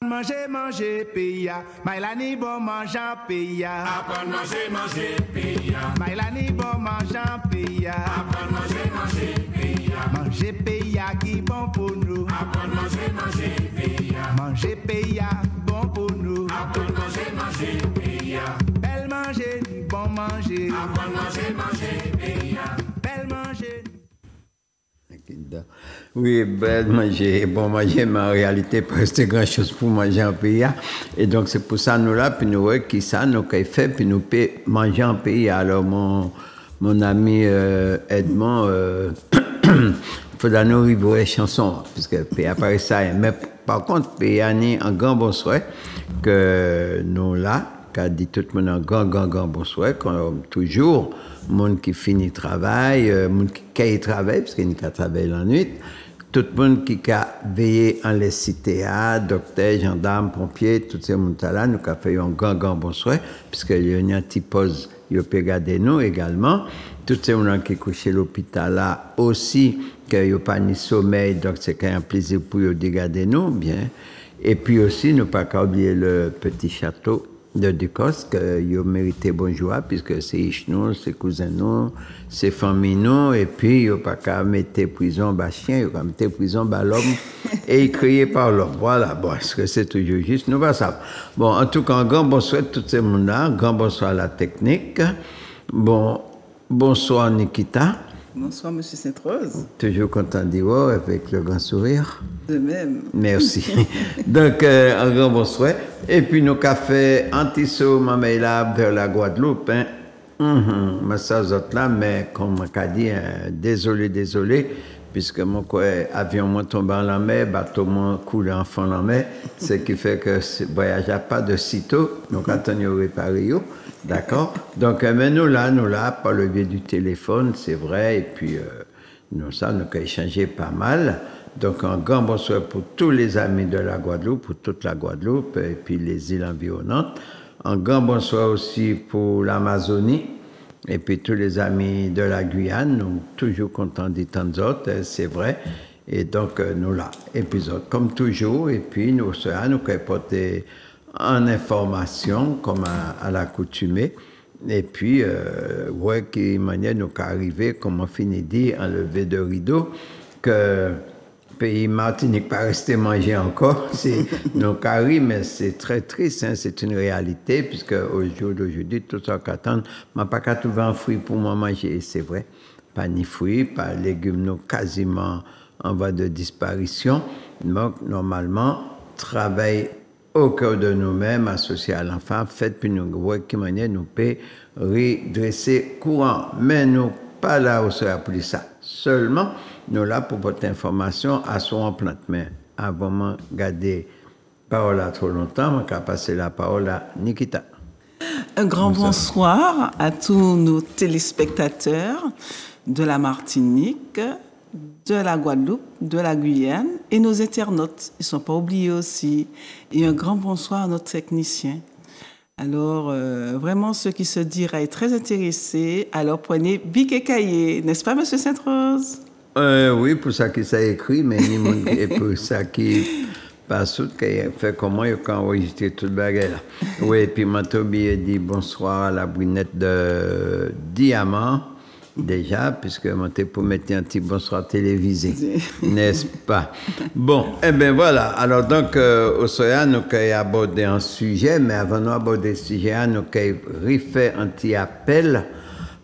manger, paya. Mailani bon mangeant, paya. Apprendre manger, paya. Mailani bon mangeant, paya. Apprendre manger, paya. Manger, paya qui bon pour nous. Apprendre manger, paya. Manger, paya bon pour nous. Apprendre manger, paya. Belle manger, bon manger. Apprendre manger, paya. Belle manger. Oui, belle manger, bon manger, mais en réalité, presque grand chose pour manger en pays. Et donc, c'est pour ça, nous là, puis nous voyons qui ça, nous qu'elle fait, puis nous peut manger en pays. Alors, mon ami Edmond, il faudra nous rivrer chanson, puisque pays apparaît ça. Mais par contre, pays a un grand bonsoir, que nous là, qu'a dit tout le monde un grand bonsoir, comme toujours. Monde qui finit le travail, monde qui travaille, parce qu'il n'y a qu'à travailler la nuit, tout le monde qui a veillé en les cités, docteurs, gendarmes, pompiers, tous ces gens-là, nous avons fait un grand bonsoir, puisqu'il y a une petite pause, ils peuvent regarder nous également. Tous ces gens qui couchent à l'hôpital là aussi, qu'ils n'ont pas ni sommeil, donc c'est un plaisir pour eux de regarder nous, bien. Et puis aussi, ne pas oublier le petit château de Ducos, qu'ils ont mérité bonjour, puisque c'est Ishnou, c'est cousins nous, c'est famille nous, et puis ils n'ont pas qu'à mettre prison bas chien, ils ont qu'à mettre prison bas l'homme, et ils criaient par l'homme. Voilà, bon, est-ce que c'est toujours juste? Nous va ça. Bon, en tout cas, un grand bonsoir à tout ce monde-là, un grand bonsoir à la technique. Bon, bonsoir Nikita. Bonsoir, M. Sainte-Rose. Toujours content d'y voir avec le grand sourire. De même. Merci. Donc, un grand bonsoir. Et puis, nos cafés anti-saut, là vers la Guadeloupe. Mais ça, autres là, mais comme on a dit, désolé, puisque mon avion m'a tombé en la mer, bateau m'a coulé en fond en la mer, ce qui fait que ce voyage n'a pas de sitôt. Donc, attendons réparer. D'accord? Donc, mais nous là, par le biais du téléphone, c'est vrai, et puis nous avons échangé pas mal. Donc, un grand bonsoir pour tous les amis de la Guadeloupe, pour toute la Guadeloupe, et puis les îles environnantes. Un grand bonsoir aussi pour l'Amazonie, et puis tous les amis de la Guyane, nous toujours contents des tant d'autres, c'est vrai. Et donc, nous là, épisode comme toujours, et puis nous porter en information, comme à l'accoutumée. Et puis, ouais, qui manière nous arriver, comme on finit de dire, enlever de rideau, que pays Martinique pas resté manger encore, c'est nos caries, mais c'est très triste, hein, c'est une réalité, puisque au jour d'aujourd'hui, tout ça qu'attendre, m'a pas qu'à trouver un fruit pour moi manger, et c'est vrai, pas ni fruits, pas légumes, nous quasiment en voie de disparition. Donc, normalement, travail au cœur de nous-mêmes, associés à l'enfant, fait puis nous voir qui manière nous peut redresser courant. Mais nous pas là où sera pour ça. Seulement, nous là pour votre information à son plante. Mais avant de garder parole à trop longtemps, je vais passer la parole à Nikita. Un grand bonsoir à tous nos téléspectateurs de la Martinique, de la Guadeloupe, de la Guyane et nos internautes. Ils ne sont pas oubliés aussi. Et un grand bonsoir à notre technicien. Alors, vraiment, ceux qui se diraient très intéressés, alors prenez bic et cahier. N'est-ce pas, M. Sainte-Rose? Oui, pour ça qui s'est écrit, mais et pour ça qui passe, qui fait comment il a enregistré toute bagarre là. Oui, et puis Matobi dit bonsoir à la brunette de Diamant. Déjà, puisque monté pour mettre un petit bonsoir télévisé, n'est-ce pas? Bon, eh bien voilà. Alors donc, au soir, nous avons abordé un sujet, mais avant d'aborder le sujet, nous avons refait un petit appel,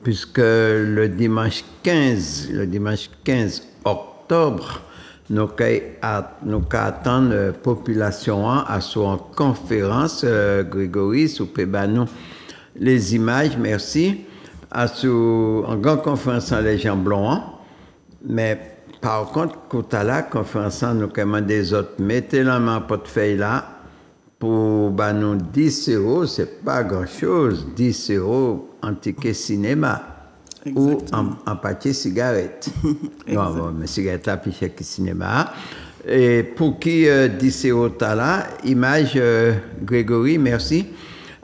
puisque le dimanche 15 octobre, nous avons attendu la population à son conférence, Grégory, sous Pébanou, les images, merci. En grande conférence en les gens blancs, mais par contre, quand à la conférence, nous avons des autres, mettez la main en portefeuille là, pour nous 10 €, c'est pas grand chose, 10 € en ticket cinéma. Exactement. Ou en paquet cigarette. Non, mais cigarette là, puis chèque cinéma. Et pour qui 10 € t'as là, image Grégory, merci.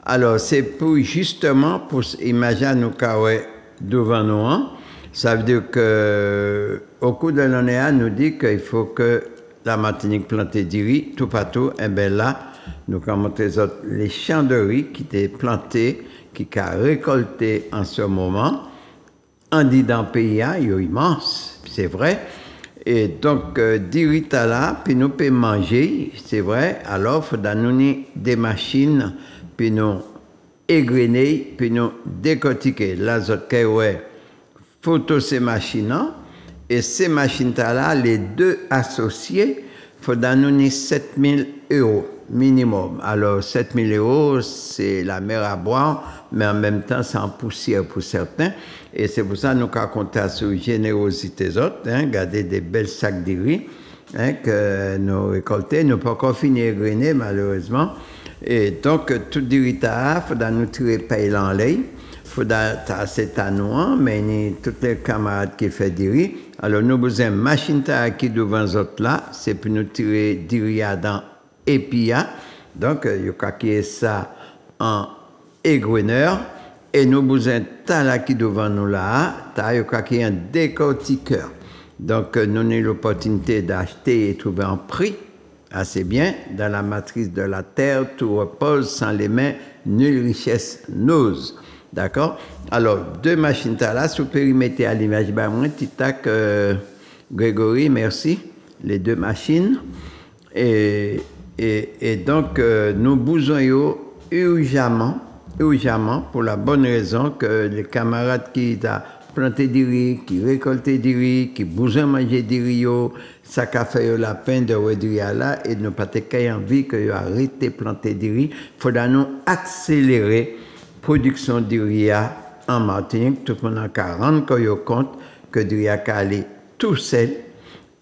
Alors, c'est pour justement, pour imaginer nous devant nous, ça veut dire qu'au cours de l'année, nous dit qu'il faut que la Martinique plante du riz, tout partout, et bien là, Nous avons montré les champs de riz qui étaient plantés, qui ont récolté en ce moment. On dit dans le pays, il est immense, c'est vrai. Et donc, riz là, puis nous pouvons manger, c'est vrai. Alors, il faut nous des machines, puis nous égrener, puis nous décortiquer. Là, ouais, photo ces machines, et ces machines-là, les deux associés, il faut donner 7 000 € minimum. Alors, 7 000 €, c'est la mer à boire, mais en même temps, c'est en poussière pour certains. Et c'est pour ça que nous avons compté sur la générosité des autres. Regardez des belles sacs de riz que nous récoltons. Nous n'avons pas encore fini de grainer, malheureusement. Et donc, tout le riz, il faut nous tirer paille en lait. C'est à nous, mais ni tous les camarades qui font du riz. Alors, nous avons besoin d'une machine qui est devant nous là, c'est pour nous tirer du riz dans épia. Donc, il y a qui ça en égreneur. Et nous avons besoin de qui est devant nous là, il y a qui un décortiqueur. Donc, nous avons l'opportunité d'acheter et trouver un prix assez bien. Dans la matrice de la terre, tout repose sans les mains, nulle richesse n'ose. D'accord? Alors, deux machines là, sous périmètre à l'image, moi, Titac, Grégory, merci. Les deux machines. Et donc, nous besoin urgemment, pour la bonne raison que les camarades qui ont planté du riz, qui récolté du riz, qui besoin manger du riz, ça a fait la peine de réduire là et de ne pas avoir envie que arrêter de planter du riz. Il faut nous accélérer production du riz en Martinique. Tout le monde a rendre compte que du riz a aller tout seul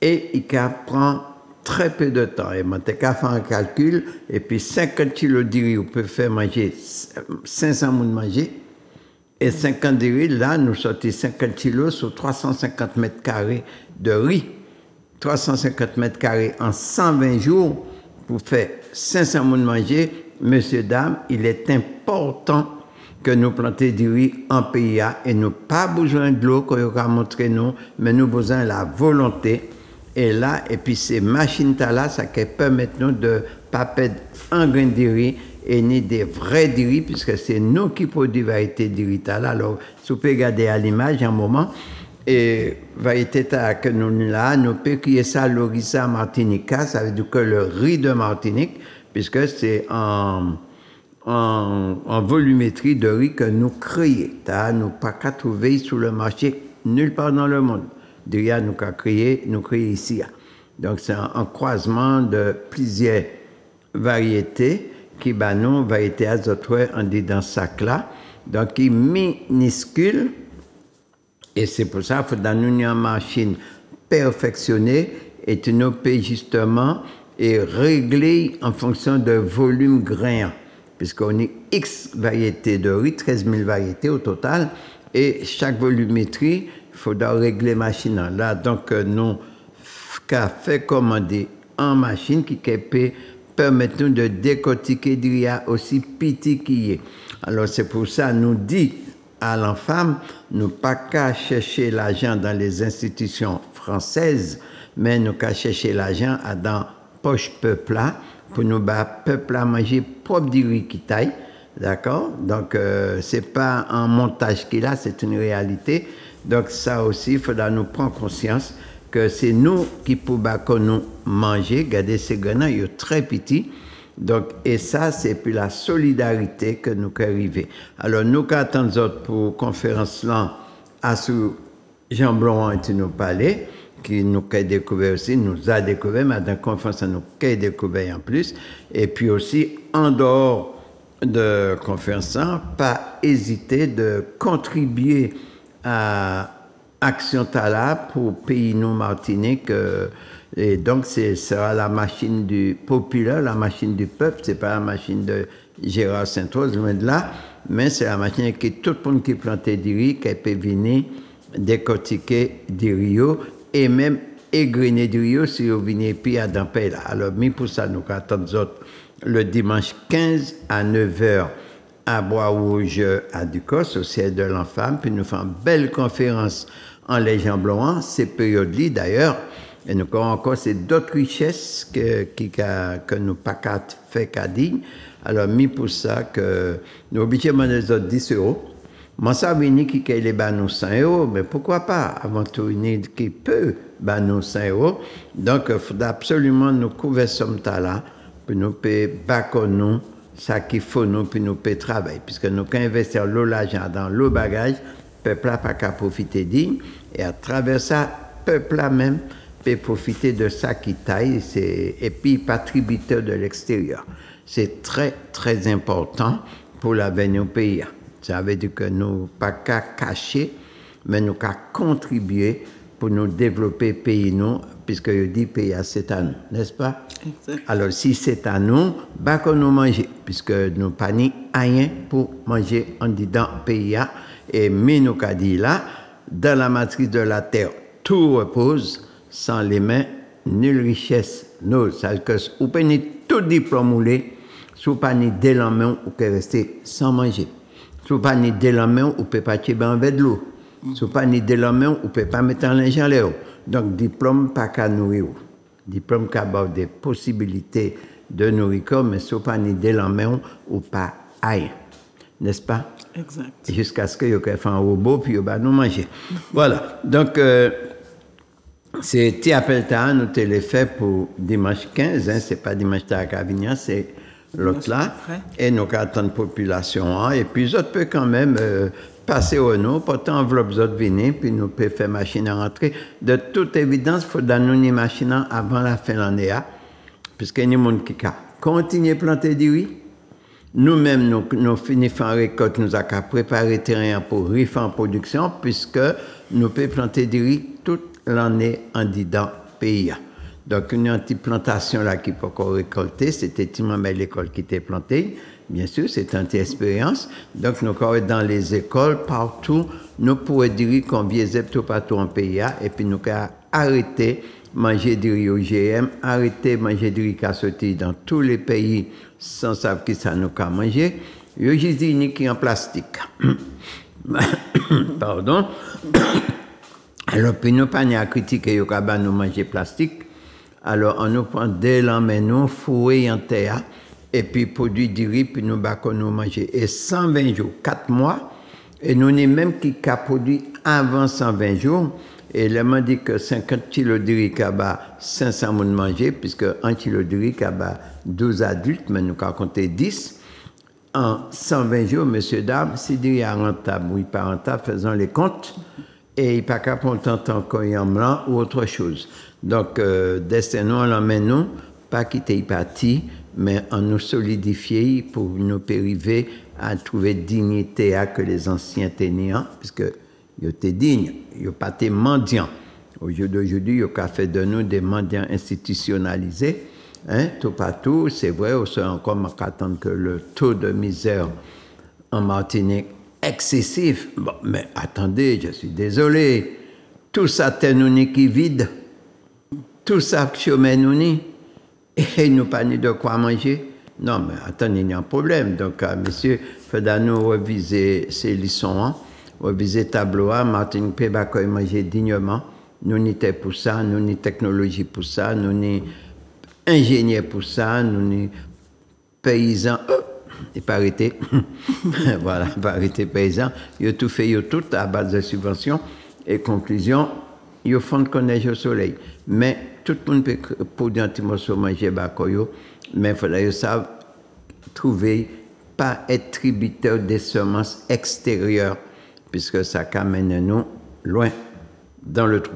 et il prend très peu de temps. Et moi, tu as fait un calcul, et puis 50 kilos de riz, on peut faire manger 500 personnes manger. Et 50 de riz, là, nous sortons 50 kilos sur 350 mètres carrés de riz. 350 mètres carrés en 120 jours pour faire 500 personnes manger. Messieurs, dames, il est important que nous plantions du riz en PIA et nous pas besoin de l'eau qu'on va montrer nous, mais nous avons besoin de la volonté. Et là, et puis ces machines-là, ça permet nous de ne pas perdre un grain de riz et ni des vrais de riz, puisque c'est nous qui produisons la variété de riz là. Alors, si vous pouvez regarder à l'image un moment, et variété que nous là, nous pouvons crier ça l'orissa martinica, ça veut dire que le riz de Martinique, puisque c'est en volumétrie de riz que nous créons. Nous pas qu'à trouver sur le marché nulle part dans le monde. Déjà, nous créons ici. Donc, c'est un croisement de plusieurs variétés qui, nous, variétés azotoires, on dit dans ce sac-là. Donc, qui est minuscule. Et c'est pour ça qu'il faut dans une machine perfectionnée et nous peut justement et régler en fonction de volume grain. Puisqu'on est X variétés de riz, 13 000 variétés au total. Et chaque volumétrie, il faudra régler machine là. Donc, nous avons fait commander en machine qui peut permettre nous de décortiquer du riz aussi petit qu'il est. Alors, c'est pour ça nous dit à l'enfant, nous pas qu'à chercher l'argent dans les institutions françaises, mais nous qu'à chercher l'argent dans poche peuple là, pour nous peuple à manger propre du riz qui taille. D'accord? Donc, c'est pas un montage qu'il a, c'est une réalité. Donc, ça aussi, il faudra nous prendre conscience que c'est nous qui pouvons nous manger. Regardez ces grains, ils sont très petits. Donc, et ça, c'est puis la solidarité que nous arrivons. Alors, nous, quand attendons pour conférence là, à ce Jean Blanc et nous parler, qui nous a découvert aussi, nous a découvert, mais dans la conférence, nous a découvert en plus. Et puis aussi, en dehors de conférence, pas hésiter de contribuer à Action Tala pour pays nous Martinique. Et donc, ce sera la machine du populaire, la machine du peuple, c'est pas la machine de Gérard Saint-Rose, loin de là, mais c'est la machine qui tout le monde qui plantait du riz, qui peut venir décortiquer du riz et même égrener du riz si vous venez puis à Dampé là. Alors, mais pour ça, nous attendons le dimanche 15 à 9h à Bois-Rouge à Ducos, au siège de l'Enfant, puis nous faisons une belle conférence en Légion Blanc, ces périodes-là d'ailleurs, Et nous avons encore c'est d'autres richesses que nous pas qu'à faire qu'à dire. Alors, mis pour ça que nous obligés de les autres 10 euros. Moi, ça veut dire qu'il y a nous 100 euros, mais pourquoi pas? Avant tout, qui peut nous 100 euros. Donc, il faut absolument nous couvrir ce temps-là pour nous payer nous ça qu'il faut nous pour nous payer travail. Puisque nous, quand investir l'argent dans le bagage, le peuple n'a pas qu'à profiter digne. Et à travers ça, le peuple a même peut profiter de ça qui taille. Et puis, pas tributaire de l'extérieur. C'est très, très important pour l'avenir du pays. Ça veut dire que nous pas qu'à cacher, mais nous qu'à contribuer pour nous développer le pays, nous, puisque je dis pays c'est à nous, n'est-ce pas? Exact. Alors, si c'est à nous, bah qu'on nous manger, puisque nous pas ni rien pour manger en dedans pays. Et mais nous qu'a dit là, dans la matrice de la terre, tout repose, sans les mains, nulle richesse. Nous, ça veut dire que vous prenez tout diplôme moulé, si vous pas ni dès la main, vous pouvez rester sans manger. Si vous pas ni dès la main, vous ne pouvez pas tirer avec de l'eau. Si vous pas ni dès la main, vous ne pouvez pas mettre un linge en l'air. Donc, diplôme pas qu'à nourrir. Diplôme qui a des possibilités de nourrir, mais si vous pas ni dès la main, ou pas aïe. N'est-ce pas? Exact. Jusqu'à ce que vous fassiez un robot, puis vous nous manger. Voilà. Donc, c'est petit appel nous te l'ai fait pour dimanche 15, hein, c'est pas dimanche à Cavignan, c'est l'autre là, et nous attendons la population, hein, et puis les autres peuvent quand même passer au nom, porter enveloppe autres venir, puis nous pouvons faire machine à rentrer. De toute évidence, il faut donner une machine avant la fin de l'année, puisque nous avons qui continuer à planter du riz. Nous-mêmes, nous finissons en récolte, nous avons préparé le terrain pour riz en production, puisque nous pouvons planter du riz toute l'année en dedans pays. Donc, une petite plantation là qui peut encore récolter, c'était l'école qui était plantée. Bien sûr, c'est une expérience. Donc, nous sommes dans les écoles, partout, nous pourrons dire qu'on vient tout partout en pays, et puis nous avons arrêté de manger du riz OGM, arrêter de manger du riz qui a sorti dans tous les pays sans savoir qui ça nous a mangé. Il y a juste des nids qui en plastique. Pardon. Alors, puis nous pas à critiquer yo ka nous manger plastique. Alors, on nous prend dès l'emmène nous fouet en terre et puis produit du riz puis nous bako nous manger et 120 jours, 4 mois et nous ni même qui a produit avant 120 jours et là m'a dit que 50 kg de riz kaba 500 moun manger puisque 1 kg de riz kaba 12 adultes mais nous ka compter 10 en 120 jours messieurs dames si du riz est rentable ou pas rentable faisons les comptes. Et il n'y a pas qu'à prendre tant qu'on y en blanc ou autre chose. Donc, destin nous, on l'emmène nous, pas quitter parti, mais en nous solidifier pour nous arriver à trouver dignité à que les anciens tenaient, puisque ils étaient dignes, ils n'ont pas été mendiants. Au jour d'aujourd'hui, ils ont fait de nous des mendiants institutionnalisés. Hein, tout partout, c'est vrai, on se encore attendre que le taux de misère en Martinique excessif. Bon, mais attendez, je suis désolé. Tout ça, c'est nous qui vide. Tout ça, chemin nous et nous pas ni de quoi manger. Non, mais attendez, il y a un problème. Donc, monsieur, il faut nous reviser ces leçons, reviser tableau, Martin Péba, quoi manger dignement. Nous n'y sommes pour ça, nous n'y technologie pour ça, nous n'y ingénieurs pour ça, nous n'y paysans. Et pas arrêter. Voilà, pas arrêter paysan. Ils ont tout fait, ils ont tout à base de subventions. Et conclusion, ils font connaître au soleil. Mais tout le monde peut produire un petit morceau manger bakoyo, mais il faudrait trouver, pas être tributaire des semences extérieures, puisque ça amène nous loin dans le trou.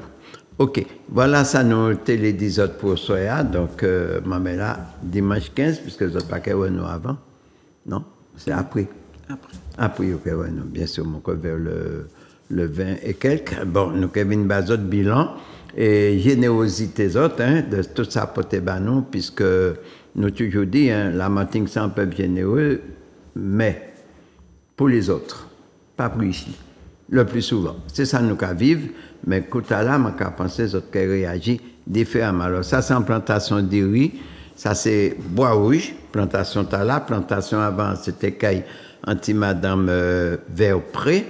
Ok, voilà, ça nous télé 10 autres pour Soya. Donc, là, dimanche 15, puisque les autres paquets nous avant. Non, c'est après. Après, ok, ouais, non, bien sûr, mon corps vers le 20 et quelques. Bon, nous avons une base de bilan et générosité autres, hein, de tout ça porter nous, puisque nous toujours dit, hein, la Martinique c'est un peuple généreux, mais pour les autres, pas pour ici. Le plus souvent. C'est ça nous qu'à vivre, mais quand là, on a pensé les autres qui réagissent différemment. Alors, ça, c'est en plantation de riz. Ça, c'est bois rouge, plantation Tala, plantation avant, c'était caille anti-madame vers près.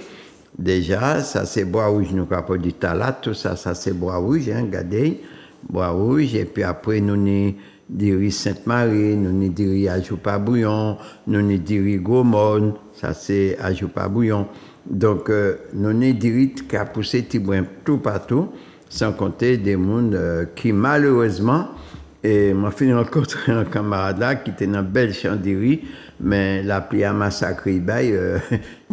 Déjà, ça, c'est bois rouge, nous avons dit Tala, tout ça, ça, c'est bois rouge, hein, regardez. bois rouge, et puis après, nous avons du riz Sainte-Marie, nous avons du riz à Joupa Bouillon, nous avons du riz Gaumont, ça c'est à Joupa Bouillon. Donc, nous avons du riz qui a poussé tout partout, sans compter des mondes qui, malheureusement, et m'a fait rencontrer un camarade là qui était dans belle champ de riz, mais la pluie a massacré.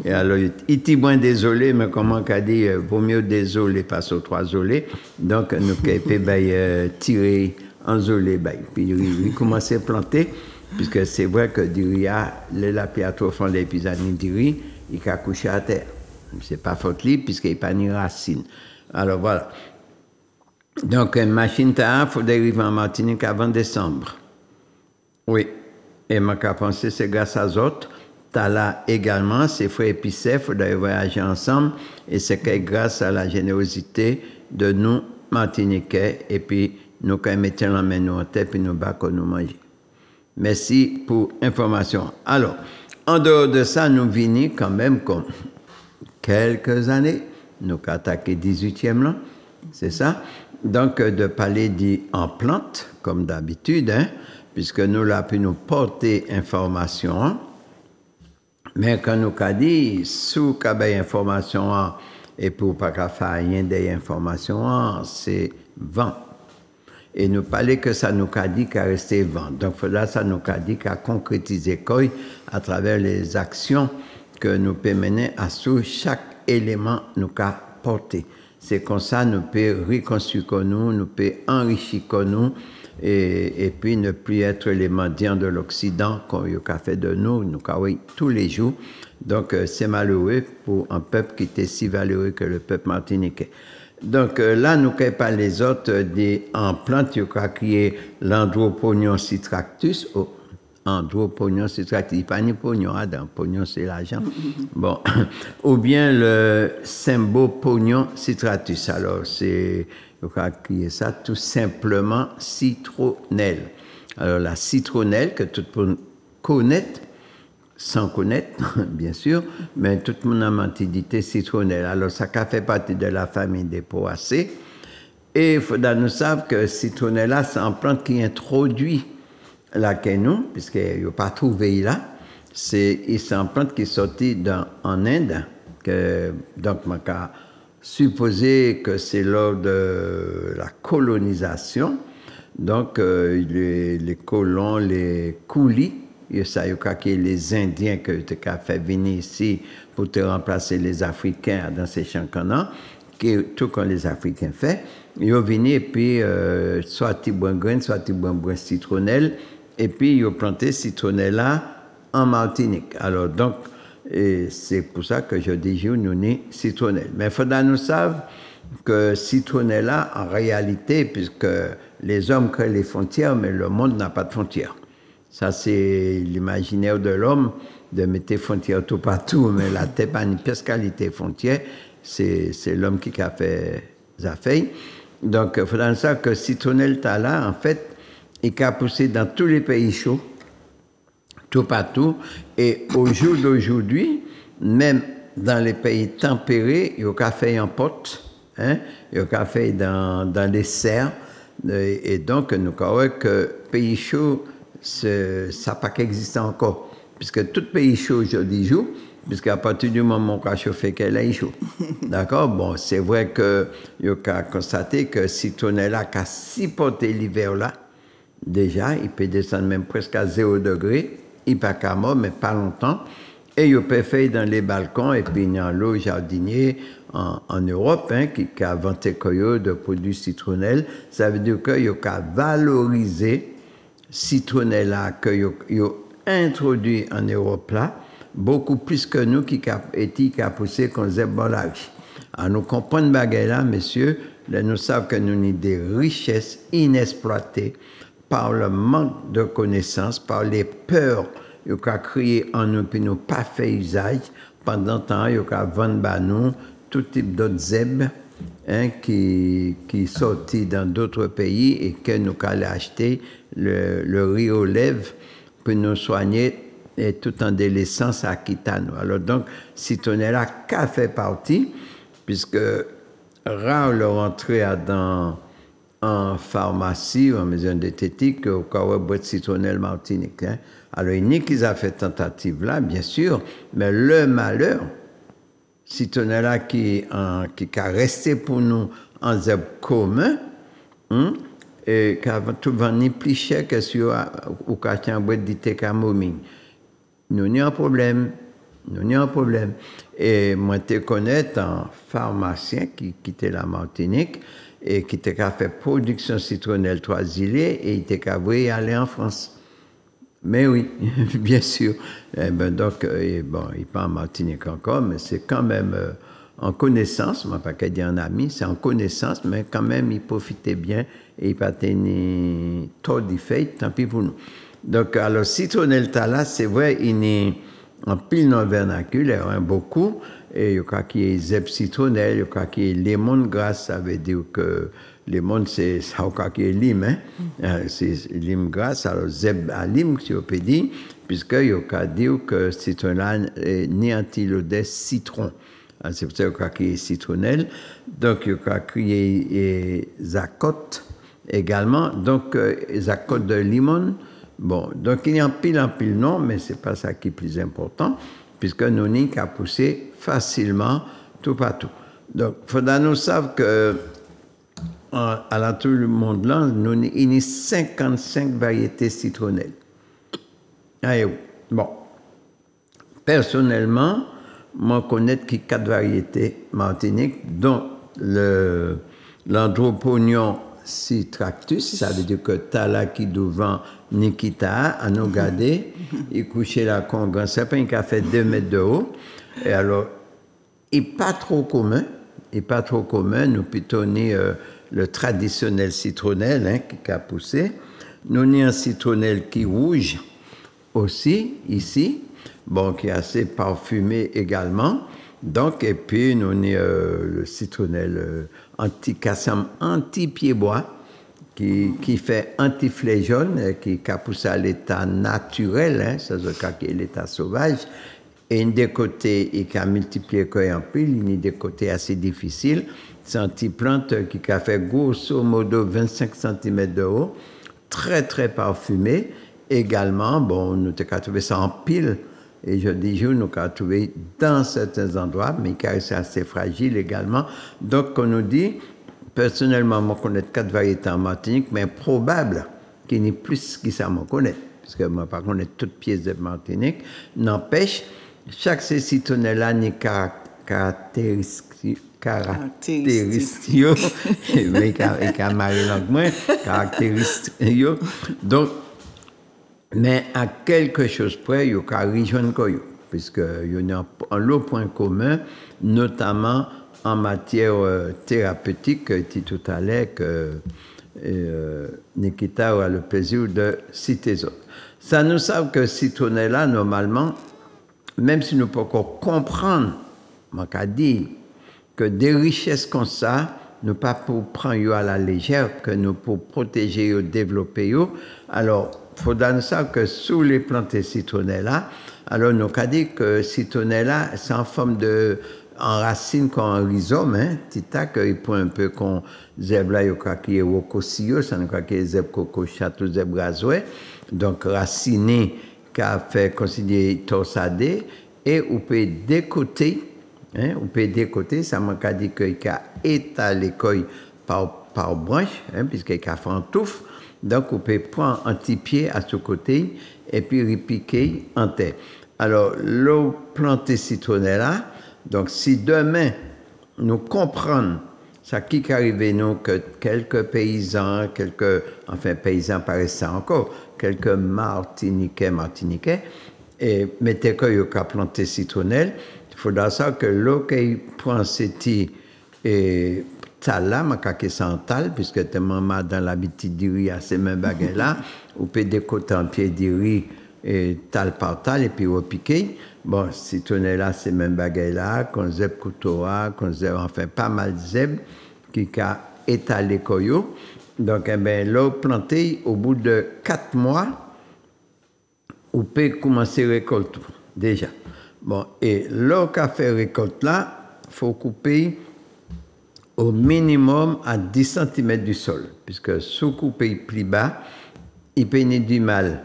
Et alors, il était bien désolé, mais comment qu'a dit, vaut mieux désolé, pas sur trois zolés. Donc, nous avons tiré en zolé. Puis, il commençait à planter, puisque c'est vrai que du riz, la pluie a trop fondé, puis il du riz, il a couché à terre. C'est pas faute libre, puisqu'il n'y a pas ni racine. Alors, voilà. Donc, une machine, il faut arriver en Martinique avant décembre. Oui. Et ma pensé, c'est grâce à autres. T'as là également, c'est frères épicés, il faudrait voyager ensemble. Et c'est grâce à la générosité de nous, Martiniquais, et puis nous, quand mettons la main nous en tête, puis nous bas nous manger. Merci pour l'information. Alors, en dehors de ça, nous venons quand même comme quelques années, nous avons attaqué 18e là, c'est ça? Donc, de parler en plantes, comme d'habitude, hein, puisque nous l'avons pu nous porter information. Mais quand nous avons dit, sous qu'il information, et pour pas faire rien des informations, c'est vent. Et nous parler que ça nous a dit qu'à rester vent. Donc, là, ça nous a dit qu'à concrétiser quoi à travers les actions que nous pouvons mener à sous chaque élément nous a porté. C'est comme ça nous pouvons reconstruire nous pouvons enrichir nous, et puis ne plus être les mendiants de l'Occident qu'on a fait de nous tous les jours. Donc, c'est malheureux pour un peuple qui était si valeureux que le peuple martiniquais. Donc, là, nous ne pas les autres en plantes, il a créé l'Androponion citractus. Androponion citractus, il n'y a pas ni pognon, Adam. Pognon, c'est l'argent. Bon. Ou bien le Symboponion citratus. Alors, c'est, il a créé ça tout simplement citronnelle. Alors, la citronnelle, que tout le monde connaît, sans connaître, bien sûr, mais tout le monde a mentidité citronnelle. Alors, ça fait partie de la famille des poacées. Et il faudra nous savoir que citronnelle, c'est une plante qui introduit la quenouille, puisqu'il n'a pas trouvé là. C'est une plante qui est sortie en Inde. Donc, on a supposé que c'est lors de la colonisation. Donc, les colons, les coulis, et ça, il y a les Indiens que tu as fait venir ici pour te remplacer les Africains dans ces champs canons, tout comme les Africains font. Ils ont venu et puis, soit ils bon grain, soit ils bon citronnelle, et puis ils ont planté citronnelle là en Martinique. Alors, donc, c'est pour ça que je dis, nous sommes citronnelle. Mais il faudra nous savoir que citronnelle là, en réalité, puisque les hommes créent les frontières, mais le monde n'a pas de frontières. Ça, c'est l'imaginaire de l'homme, de mettre des frontières tout partout, mais la tête pas une pièce qualité frontière, c'est l'homme qui a fait les affaires. Donc, il faudra savoir que citronnelle là, en fait, il a poussé dans tous les pays chauds, tout partout, et au jour d'aujourd'hui, même dans les pays tempérés, il a fait en pot, hein, il a fait dans les serres, et donc, nous croyons que pays chauds, ça n'a pas qu'existé encore. Puisque tout pays chaud aujourd'hui joue, puisqu'à partir du moment qu'on a chauffé qu'elle est chaud. D'accord? Bon, c'est vrai que il a constaté que citronnelle a supporté l'hiver là, déjà, il peut descendre même presque à 0 degré, il pas qu'à mort, mais pas longtemps. Et il peut faire dans les balcons, et puis dans l'eau jardinier en Europe, hein, qui a inventé de produits citronnelle. Ça veut dire qu'il a valorisé citronnelle là que introduit en Europe là, beaucoup plus que nous qui a poussé qu'on faisait bon la vie. Alors nous comprenons baguette là, messieurs, là, nous savons que nous avons des richesses inexploitées par le manque de connaissances, par les peurs qu'on a créées en nous, puis nous pas fait usage. Pendant ce temps, qu'on a vendu à nous tout type d'autres zèbres, hein, qui sortit dans d'autres pays et que nous allons acheter le riz aux lèvres pour nous soigner et tout en délaissant sa quitano. Alors donc, citronnelle a fait partie, puisque rare le rentrer dans en pharmacie ou en maison d'esthétique au cas où boîte citronnelle Martinique. Hein. Alors, il n'y a qu'ils a fait tentative là, bien sûr, mais le malheur, citronnelle qui a resté pour nous en zèbre commun, et qui a tout vendu plus cher que sur ou qui a boîte de camomille. Nous n'y a un problème. Nous n'y a un problème. Et moi, je connais un pharmacien qui quittait la Martinique et qui a fait production citronnelle 3 îlets et il était aller en France. Mais oui, bien sûr. Eh ben donc, bon, il n'est pas en Martinique encore, mais c'est quand même en connaissance, je ne vais pas dire un ami, c'est en connaissance, mais quand même, il profitait bien et il n'a pas tenu trop de fait, tant pis pour nous. Donc, alors, citronnelle Tala, c'est vrai, il est en pile dans le vernaculaire, hein, beaucoup. Et il y a qui est zèbre citronnelle, il y a qui est lemon grass, ça veut dire que lemon, c'est ça qui est lime, hein. C'est lime grass, alors zèbre à lime, si on peut dire, puisque il y a dire que citronnelle est néantilodès citron. C'est pour ça qu'il y a qui est citronnelle. Donc, il y a qui est zacote également. Donc, zacote de limon. Bon, donc il y a un pile non, mais ce n'est pas ça qui est plus important, puisque nous n'y qu'à pousser facilement tout partout. Donc, il faudra nous savoir que à tout le monde là, nous il y a 55 variétés citronnelles. Allez, bon. Personnellement, moi, je connais 4 variétés Martinique, dont l'androponion citractus, ça veut dire que Tala qui devant Nikita, à nous garder, il couchait là con grand sapin qui a fait 2 mètres de haut. Et alors, il n'est pas trop commun, nous plutôt le traditionnel citronnelle hein, qui a poussé. Nous avons un citronnelle qui rouge aussi, ici, bon, qui est assez parfumé également. Donc, et puis, nous avons le citronnelle anti-cassam, anti-pied-bois, qui fait anti-fleur jaune, qui a poussé à l'état naturel, hein, ça veut dire qu'il est l'état sauvage. Et des côtés, il a multiplié en pile, il y a des côtés assez difficiles. C'est une petite plante qui a fait grosso modo 25 cm de haut, très très parfumé. Également, bon, nous avons trouvé ça en pile. Et je dis, nous avons trouvé dans certains endroits, mais qui est assez fragile également. Donc, on nous dit, personnellement, moi, je connais 4 variétés en Martinique, mais probable qu'il n'y ait plus que ça, moi, connais. Parce que moi, par contre, toutes pièces de Martinique. N'empêche, chaque citronnelle a des caractéristiques. Mais il a marié moins, caractéristiques. Donc, mais à quelque chose près, il y a rejoindre quoi, puisqu'il y a un lot point commun, notamment en matière thérapeutique, que dit tout à l'heure que Nikita a le plaisir de citer ça. Ça nous savent que citronnelle, normalement, même si nous pouvons encore comprendre, on a dit que des richesses comme ça, nous pas pour prendre à la légère, que nous pour protéger et développer. Alors, il faut dire ça que sous les plantes citronnelles, alors nous avons dit que citronnelle, c'est en forme de en racine comme un rhizome, hein, tita, qu'il prend un peu comme zèbre là, qui est rocosio, ça nous qui est zèbre coco château zèbre razoué, donc raciné, qui a fait considérer torsadé, et on peut décoter, hein, ça m'a dit qu'il a étalé par branche, hein, puisqu'il a fait un touffe, donc on peut prendre un petit pied à ce côté, et puis repiquer en terre. Alors, l'eau plantée citronnelle là, donc si demain nous comprenons ça qui arrive nous que quelques paysans, paysans paraissent encore, quelques Martiniquais, et mettez que vous avez planté citronnelle, il faudra ça que l'eau qui prend cette et tal là, ma caque sans tal, puisque tu maman dans l'habitude de riz à ces mêmes bagages là, ou peut décoter un pied de riz et tal par tal, et puis repiquer. Bon, citronnelle là, ces mêmes bagages là, qu'on zèbre couteau, qu'on zèbre, enfin pas mal de zèbre, qui a étalé koyo. Donc, eh bien, l'eau plantée, au bout de 4 mois, on peut commencer à récolter déjà. Bon, et l'eau qu'a fait récolte là, il faut couper au minimum à 10 cm du sol, puisque sous coupé plus bas, il peut y avoir du mal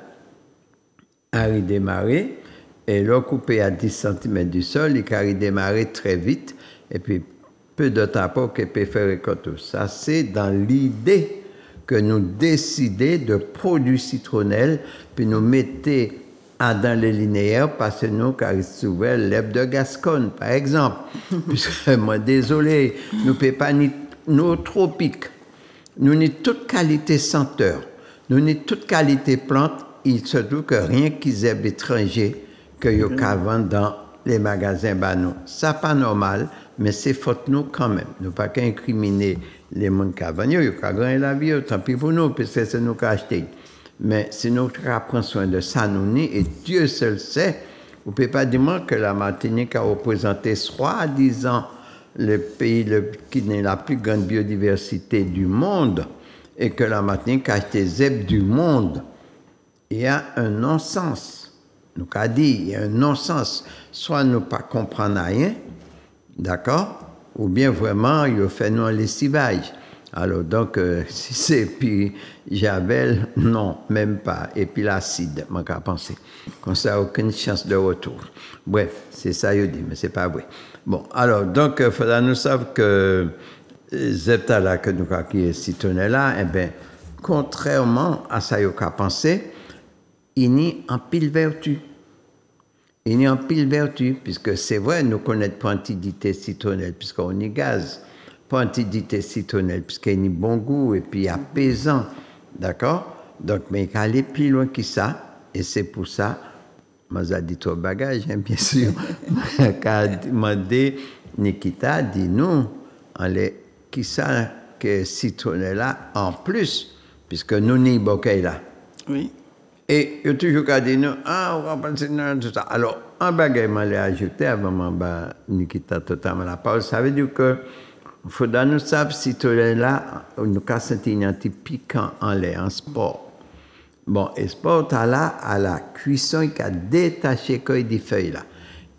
à redémarrer, et le coupé à 10 cm du sol, il peut redémarrer très vite, et puis peu de temps pour qu'il peut faire récolte. Ça, c'est dans l'idée que nous décidons de produire citronnelle, puis nous mettons dans les linéaires, parce que nous, car il se trouvait l'herbe de Gascogne, par exemple. Puisque, moi, désolé, nous ne pouvons pas ni nos tropiques. Nous n'avons toute qualité senteur. Nous n'avons toute qualité plante. Il se trouve que rien qu'ils aient étrangers que yo ka vendre dans les magasins banou. Ça pas normal, mais c'est faute nous quand même. Nous pas qu'à incriminer les gens qui vendent. Yo ka gagner la vie, tant pis pour nous, parce que c'est nous qui acheter. Mais si nous prenons soin de ça, nous et Dieu seul sait, vous ne pouvez pas dire que la Martinique a représenté soi-disant le pays qui n'a la plus grande biodiversité du monde et que la Martinique a acheté zèbres du monde. Il y a un non-sens. Nous avons dit, il y a un non-sens. Soit nous ne comprenons pas rien, d'accord, ou bien vraiment, il fait nous un lessivage. Alors, donc, si c'est puis Javel, non, même pas. Et puis l'acide, je vais penser. Comme ça, aucune chance de retour. Bref, c'est ça, je dis, mais ce n'est pas vrai. Bon, alors, donc, il faudra nous savoir que Zepta là, que nous avons qui est citronné là, eh bien, contrairement à ça, je vais penser, il n'y a en pile vertu. Il n'y a en pile vertu, puisque c'est vrai, nous connaissons quantité citronnelle, puisqu'on y gaz. Quantité citronnelle, puisqu'il y a bon goût et puis apaisant. D'accord? Donc, mais il faut aller plus loin que ça. Et c'est pour ça, moi, j'ai dit trop bagage, hein, bien sûr. Quand demandé, Nikita, dis-nous, qui ça que citronnelle là en plus, puisque nous n'y bokeh là. Oui. Et il y a toujours qu'à dire, on va penser dans tout ça. Alors, un bagage, je l'ai ajouté avant Nikita totalement la parole. Ça veut dire que il faudra nous savoir si tout là, nous avons senti un petit piquant en lait, en sport. Bon, et sport, à la cuisson, il a détaché des feuilles là.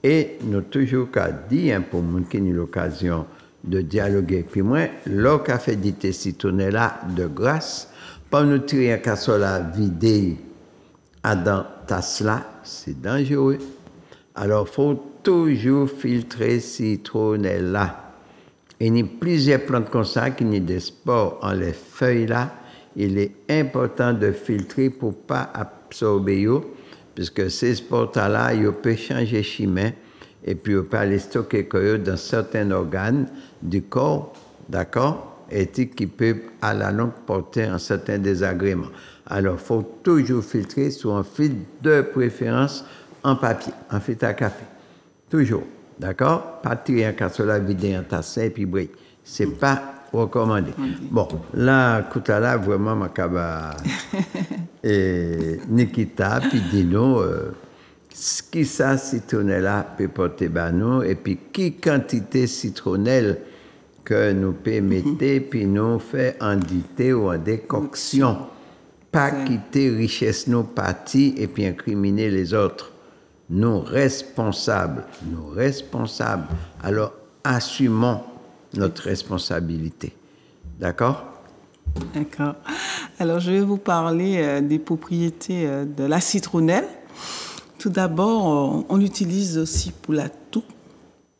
Et nous toujours qu'à dire, pour les gens qui ont l'occasion de dialoguer avec moi, l'eau qu'a fait du thé citronné là, de grâce, pas nous tirer un casserole à vider dans tasse là, c'est dangereux. Alors, il faut toujours filtrer citronné là. Et il y a plusieurs plantes comme ça qui ont des spores en les feuilles là. Il est important de filtrer pour ne pas absorber eux, puisque ces spores là, ils peuvent changer chemin et puis ils peuvent les stocker dans certains organes du corps, d'accord, et qui peuvent à la longue porter un certain désagrément. Alors, il faut toujours filtrer sur un filtre de préférence en papier, en filtre à café. Toujours. D'accord? Pas tirer un casserole vider un tasse et puis briller. Ce n'est pas recommandé. Bon, là, écoute, là, vraiment, ma caba et Nikita, puis dis-nous, qui ça, citronnelle là, peut porter nous, et puis qui quantité citronnelle que nous peut mettre, puis nous fait en dité ou en décoction. Pas quitter richesse nos parties et puis incriminer les autres. Nous responsables. Alors, assumons notre responsabilité. D'accord? D'accord. Alors, je vais vous parler des propriétés de la citronnelle. Tout d'abord, on l'utilise aussi pour la toux.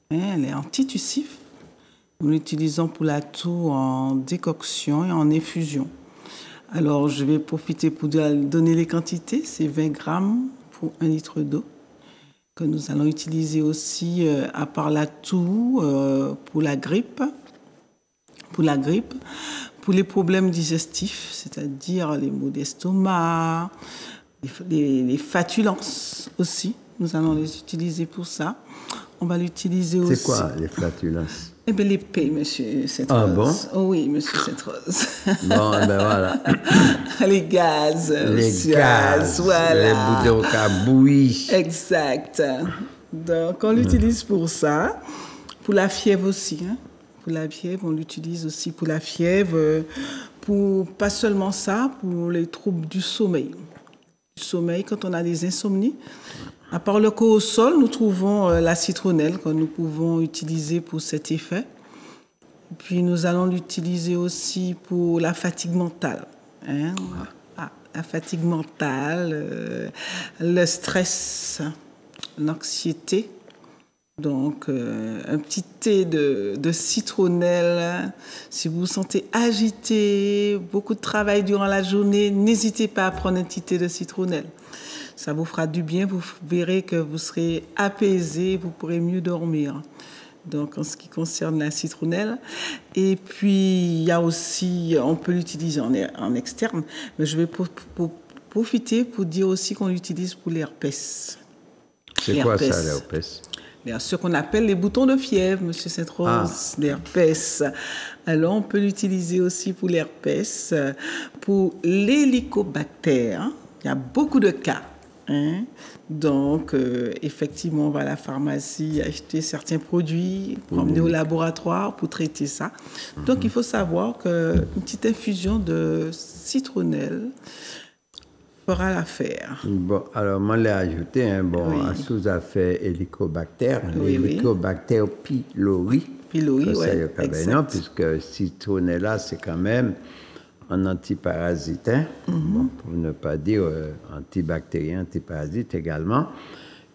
Elle est antitussif. Nous l'utilisons pour la toux en décoction et en infusion. Alors, je vais profiter pour donner les quantités. C'est 20 grammes pour 1 litre d'eau que nous allons utiliser aussi à part la toux pour la grippe. Pour les problèmes digestifs, c'est-à-dire les maux d'estomac, les flatulences aussi. Nous allons les utiliser pour ça. On va l'utiliser aussi. C'est quoi les flatulences? Eh bien, l'épée, monsieur Sainte-Rose. Ah bon? Oh oui, monsieur Sainte-Rose. Bon, ben voilà. Les gaz. Les gaz. Voilà. Les bouteilles au bouillie. Exact. Donc, on l'utilise pour ça. Pour la fièvre aussi. Hein. Pour la fièvre, on l'utilise aussi pour la fièvre. Pas seulement ça, pour les troubles du sommeil. Du sommeil, quand on a des insomnies. À part le cortisol, nous trouvons la citronnelle que nous pouvons utiliser pour cet effet. Puis nous allons l'utiliser aussi pour la fatigue mentale. Hein? La fatigue mentale, le stress, l'anxiété. Donc, un petit thé de citronnelle. Si vous vous sentez agité, beaucoup de travail durant la journée, n'hésitez pas à prendre un petit thé de citronnelle. Ça vous fera du bien, vous verrez que vous serez apaisé, vous pourrez mieux dormir. Donc, en ce qui concerne la citronnelle. Et puis, il y a aussi, on peut l'utiliser en externe, mais je vais profiter pour dire aussi qu'on l'utilise pour l'herpès. C'est quoi ça, l'herpès? Ce qu'on appelle les boutons de fièvre, M. Sainte-Rose, l'herpès. Alors, on peut l'utiliser aussi pour l'herpès, pour l'hélicobactère. Il y a beaucoup de cas. Hein? Donc, effectivement, on va à la pharmacie acheter certains produits, pour emmener au laboratoire pour traiter ça. Donc, il faut savoir qu'une petite infusion de citronnelle fera l'affaire. Bon, alors, moi, je l'ai ajouté, hein, bon, oui. Sous fait hélicobactère, l'hélicobactère pylori. Pylori, oui, exact. Puisque citronnella, c'est quand même un antiparasite, hein? Bon, pour ne pas dire antibactérien, antiparasite également.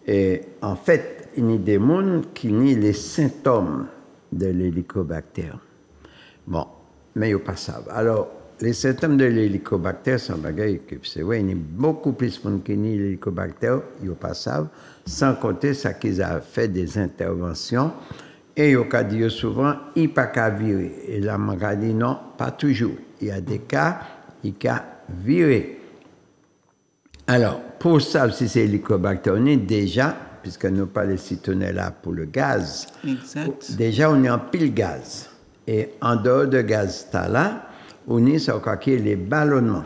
Et en fait, il y a des gens qui nient les symptômes de l'hélicobactère. Bon, mais ils ne pas savent. Alors, les symptômes de l'hélicobactère sont bagailles que c'est vrai, il y a beaucoup plus de gens qui nient l'hélicobactère, ils ne pas savent, sans compter ça qu'ils ont fait des interventions. Et ils ont dit souvent, il n'y a pas qu'à virer. Et là, on dit non, pas toujours. Il y a des cas, il y a virer. Alors, pour ça, si c'est l'hélicobactère, on est déjà, puisque nous parlons de citronnella pour le gaz, exact. Déjà on est en pile gaz. Et en dehors de gaz, là, on est sur les ballonnements.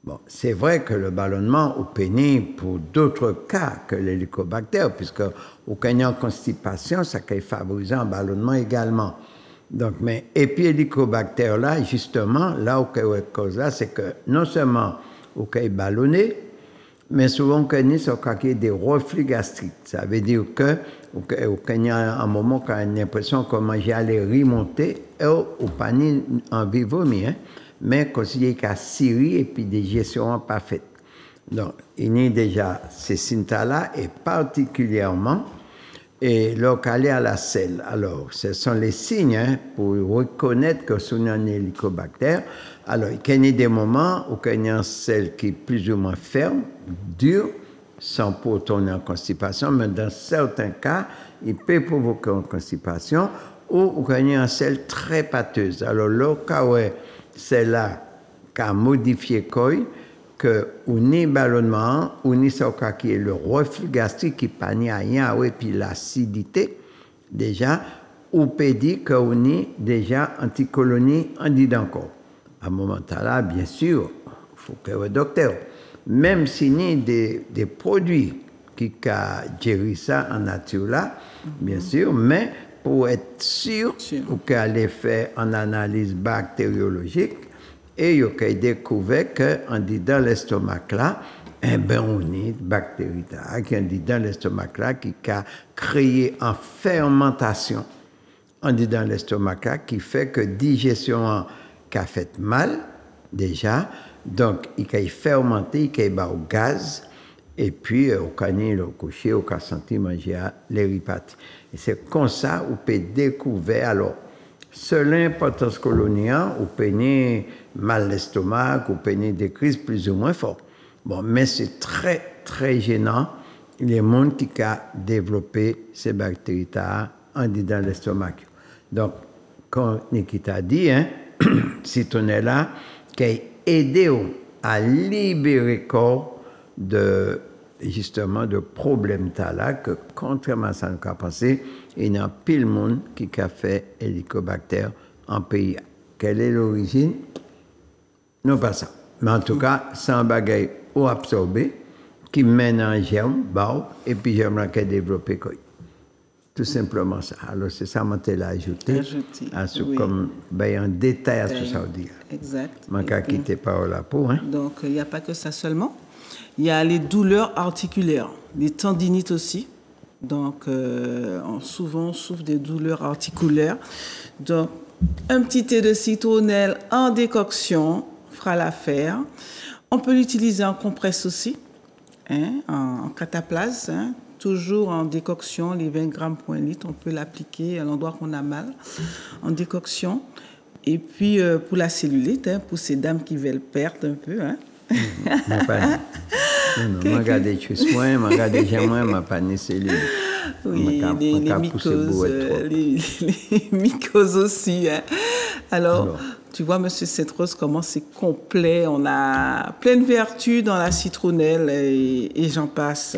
Bon, c'est vrai que le ballonnement, au pénis, pour d'autres cas que l'hélicobactère, puisque au cas en constipation, ça peut favoriser un ballonnement également. Donc, mais, et puis l'hélicobactère là, justement, là où il y a cause là, c'est que non seulement au cas ballonné, mais souvent au cas il y a des reflux gastriques. Ça veut dire que au cas il y a un moment quand on a l'impression que manger allait remonter, au panier en vivomie, hein, mais considéré qu'à Syrie et puis des gestions pas faites. Donc, il y a déjà ces signes-là et particulièrement et localer à la selle. Alors, ce sont les signes hein, pour reconnaître que c'est un hélicobactère. Alors, il y a des moments où il y a une selle qui est plus ou moins ferme, dure, sans pour autant en constipation, mais dans certains cas, il peut provoquer une constipation ou il y a une selle très pâteuse. Alors, le cas où celle-là qui a modifié quoi, que on est ballonnement, on est ce cas qui est le reflux gastrique qui pas ni rien, et puis l'acidité, déjà, ou peut dire qu'on est déjà anticolonie en dit encore. À un moment là, bien sûr, il faut que le docteur, même s'il y a des produits qui gèrent ça en nature là, bien sûr, mais pour être sûr ou qu'elle faire une analyse bactériologique et il a découvert qu'en dit dans l'estomac là, eh ben on a une bactérie qui dit dans l'estomac là qui a créé une fermentation on dit dans l'estomac là qui fait que digestion qui a fait mal déjà, donc il a fermenté, il a au gaz. Et puis, au canier, au coucher, au cas senti manger l'héripathie. Et c'est comme ça qu'on peut découvrir, alors, selon l'importance coloniale, on peut mal l'estomac, on peut des crises plus ou moins fortes. Bon, mais c'est très, très gênant, les gens qui ont développé ces bactéries-là en dans l'estomac. Donc, comme Nikita a dit, hein, citronnella, qui a aidé à libérer le corps de justement de problèmes là que contrairement à ce qu'on a pensé, il y a pile de monde qui a fait hélicobactère en pays. Quelle est l'origine? Non pas ça. Mais en tout cas, c'est un bagage ou absorbé qui mène un germe, et puis germe là qui est développé. Tout simplement ça. Alors c'est ça que je l'ai ajouté. Oui. Comme un détail à tout ça. Exact. Je vais quitter par la peau. Hein. Donc il n'y a pas que ça seulement. Il y a les douleurs articulaires, les tendinites aussi. Donc, souvent, on souffre des douleurs articulaires. Donc, un petit thé de citronnelle en décoction fera l'affaire. On peut l'utiliser en compresse aussi, hein, en cataplase, hein, toujours en décoction, les 20 grammes pour 1 litre. On peut l'appliquer à l'endroit qu'on a mal, en décoction. Et puis, pour la cellulite, hein, pour ces dames qui veulent perdre un peu, hein. Non, regardez, je suis soin, regardez, j'aimerais ma panne cellule. Oui, les mycoses, les mycoses aussi. Hein. Alors, tu vois, Monsieur Sainte-Rose, comment c'est complet. On a plein de vertus dans la citronnelle et j'en passe.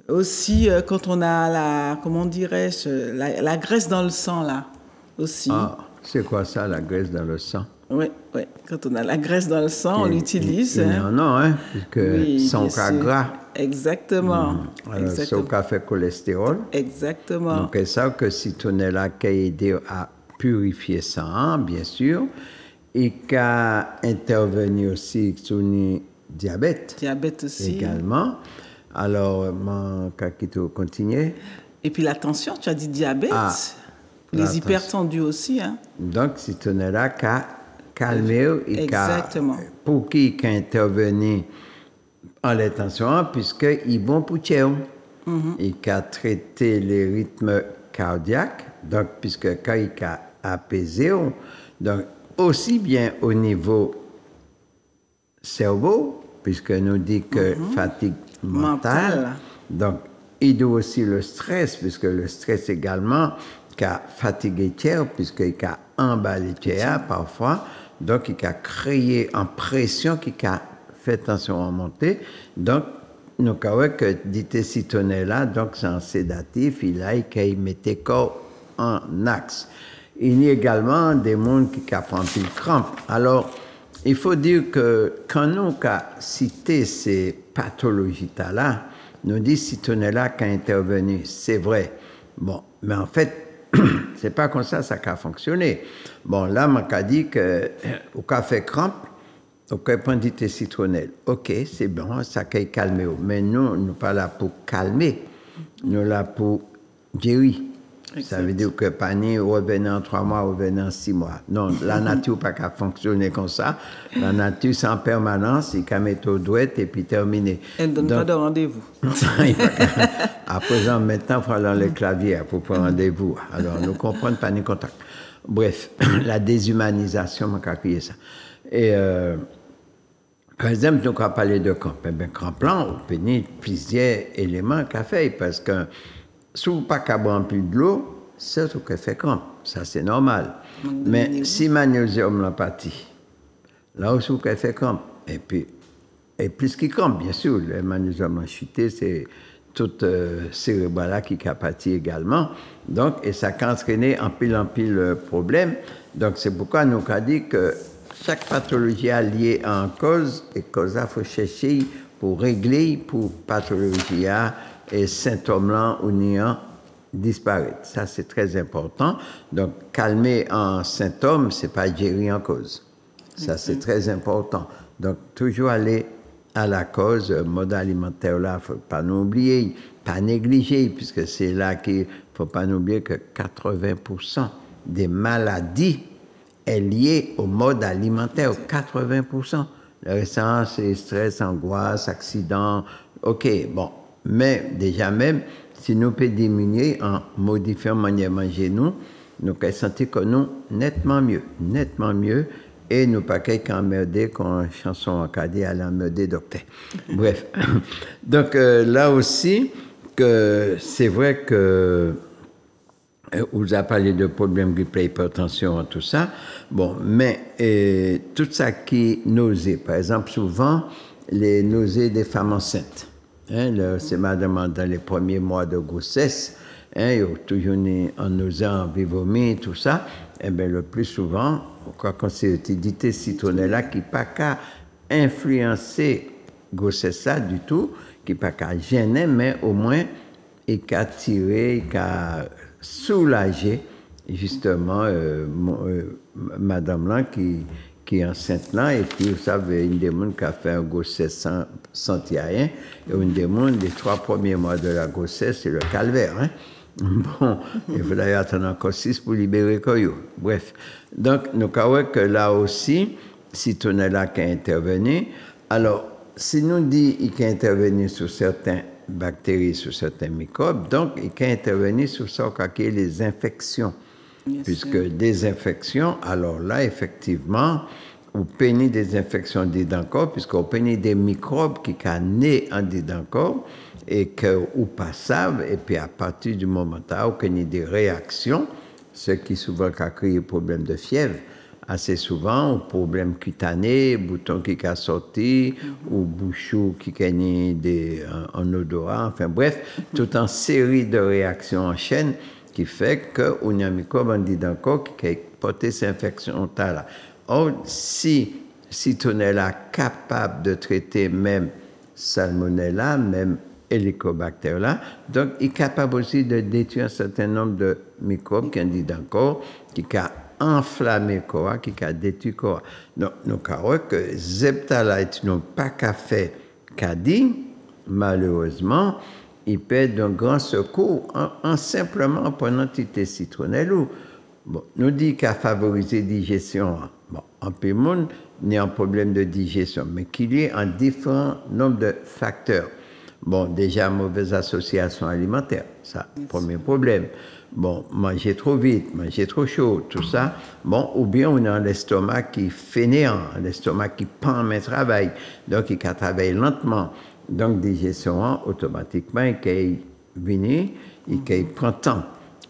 Aussi, quand on a la, comment dirais-je, la graisse dans le sang, là, aussi. Ah, c'est quoi ça, la graisse dans le sang? Oui, oui. Quand on a la graisse dans le sang, on l'utilise. Non, hein, puisque oui, sang cas gras. Exactement. Alors, c'est au café cholestérol. Exactement. Donc, c'est ça que citronnelle qui a aidé à purifier ça, bien sûr, et qui a intervenu aussi sur le diabète. Diabète aussi. Également. Alors, je continue. Et puis la tension, tu as dit diabète. Les hypertendus aussi. Hein. Donc, citronnelle qui a calmé et exactement. Pour qui a intervenu en la tension, puisqu'ils vont pour et qui a traité les rythmes cardiaques, donc, puisque quand il a apaisé, donc, aussi bien au niveau cerveau, puisque nous dit que fatigue mentale, donc, il doit aussi le stress, puisque le stress également, qui a fatigué tiers, puisqu'il a emballé tiers parfois, donc il a créé en pression, qui a fait tension à monter. Donc, nous avons que dit citronnelle là, donc c'est un sédatif, il a qu'il mettait corps en axe. Il y a également des gens qui prennent pile crampe. Alors, il faut dire que quand nous avons cité ces pathologies-là, nous dit citronnelle là qui a intervenu, c'est vrai. Bon, mais en fait, c'est pas comme ça a fonctionné. Bon, là, on a dit que au café crampe, au café de citronnelle. OK, c'est bon, ça a calmé. Mais nous, nous pas là pour calmer. Nous là pour guérir. Ça veut dire que panier revenait en 3 mois, revenait en 6 mois. Non, la nature n'a pas fonctionner comme ça. La nature, c'est en permanence, il peut mettre au douette et puis terminer. Elle ne donne pas de rendez-vous. À présent, maintenant, il faut aller dans le clavier pour prendre rendez-vous. Alors, nous comprenons pas ni contact. Bref, la déshumanisation, on a crié ça. Et, par exemple, nous avons parlé de crampe. Eh bien, crampe là, on peut dire plusieurs éléments qu'a fait, parce que si vous n'avez pas boire plus de l'eau, c'est ce qui fait crampe. Ça, c'est normal. Mais si magnésium l'a parti, là aussi, vous fait crampe. Et puis, et plus qu'il crampe, bien sûr, le magnésium a chuté, c'est tout cérébral qui a parti également. Donc, et ça a entraîné en pile problème. Donc, c'est pourquoi nous avons dit que chaque pathologie est liée à une cause, et cause il faut chercher pour régler, pour pathologie et symptômes-là ou niant disparaître. Ça, c'est très important. Donc, calmer un symptôme, ce n'est pas guérir en cause. Ça, c'est très important. Donc, toujours aller à la cause, mode alimentaire là, il ne faut pas nous oublier, pas négliger, puisque c'est là qu'il ne faut pas nous oublier que 80% des maladies est liée au mode alimentaire, 80%. Le restant, c'est stress, angoisse, accident, OK, bon. Mais déjà même, si nous pouvons diminuer en modifiant la manière de manger, nous pouvons sentir que nous nettement mieux, et nous pas quelqu'un emmerder quand chanson en cadet à l'emmerder docteur. Bref. Donc là aussi, que c'est vrai que vous avez parlé de problèmes grippe, hypertension, tout ça. Bon, mais tout ça qui nausée, par exemple, souvent, les nausées des femmes enceintes. C'est madame dans les premiers mois de grossesse, il y a toujours en nausée, en vomi, tout ça. Eh bien, le plus souvent, quand c'est l'utilité citronnelle qui n'a pas qu'à influencer la grossesse du tout, qui n'a pas qu'à gêner, mais au moins, il qu'à tirer, il qu'à soulager, justement, madame là qui est enceinte là, et puis vous savez, une des gens qui a fait une grossesse sans rien, et une des gens, les 3 premiers mois de la grossesse, c'est le calvaire. Hein? Bon, il faut d'ailleurs attendre encore 6 pour libérer Koyo. Bref. Donc, nous avons que là aussi, citronella qui a intervenu. Alors, si nous dit qu'il peut intervenir sur certaines bactéries, sur certains microbes, donc il peut intervenir sur ça qui est les infections. Bien puisque sûr. Des infections, alors là, effectivement, on pénit des infections d'identcorps, puisqu'on pénit des microbes qui sont nés en identcorps et qu'on pas savent, et puis à partir du moment où on a des réactions, ce qui souvent crée des problèmes de fièvre, assez souvent, problème cutané, bouton qui a sorti, ou bouchou qui a en odorat, enfin bref, toute une série de réactions en chaîne qui fait qu'on a un microbe en d'identcorps qui a porté ces infections-là. Or, si citronella est capable de traiter même salmonella, même hélicobacter là, donc il est capable aussi de détruire un certain nombre de microbes qui ont dit encore, qui ont enflammé le corps, qui ont détruit le corps. Donc, nous avons que Zeptalite n'ont pas qu'à faire qu'a dit, malheureusement, il peut d'un grand secours en simplement prenant petite citronnelle. Bon, nous dit qu'à favoriser la digestion. Bon, en peu de monde, il y a un problème de digestion, mais qu'il y ait un différent nombre de facteurs. Bon, déjà, mauvaise association alimentaire, ça, premier problème. Bon, manger trop vite, manger trop chaud, tout ça. Bon, ou bien on a l'estomac qui est fainéant, l'estomac qui pend mais travail, donc il travaille lentement. Donc, digestion, automatiquement, il vient, il prend temps.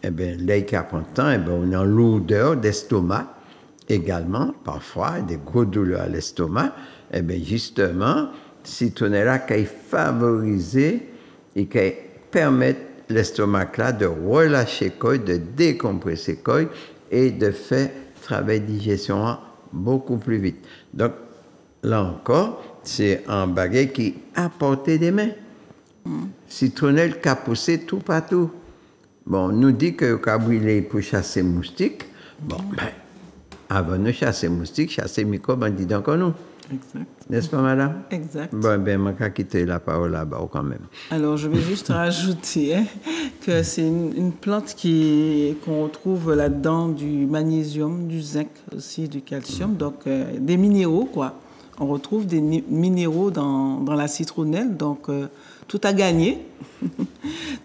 Eh bien, là, il prend temps, eh bien, on a une lourdeur d'estomac également, parfois, des gros douleurs à l'estomac. Eh bien, justement, citronella qui favoriser et qui permet l'estomac-là de relâcher le de décompresser le et de faire travailler la digestion beaucoup plus vite. Donc, là encore, c'est un bagage qui a porté des mains. Citronnelle qui a poussé tout partout. Bon, on nous dit que le brûlé pour chasser moustiques. Bon, ben, avant de chasser moustiques, chasser microbes, on dit donc nous. Exact. N'est-ce pas, madame? Exact. Bon, ben, je vais quitter la parole là-bas quand même. Alors, je vais juste rajouter que c'est une plante qu'on retrouve là-dedans du magnésium, du zinc aussi, du calcium, donc des minéraux, quoi. On retrouve des minéraux dans la citronnelle, donc tout a gagné.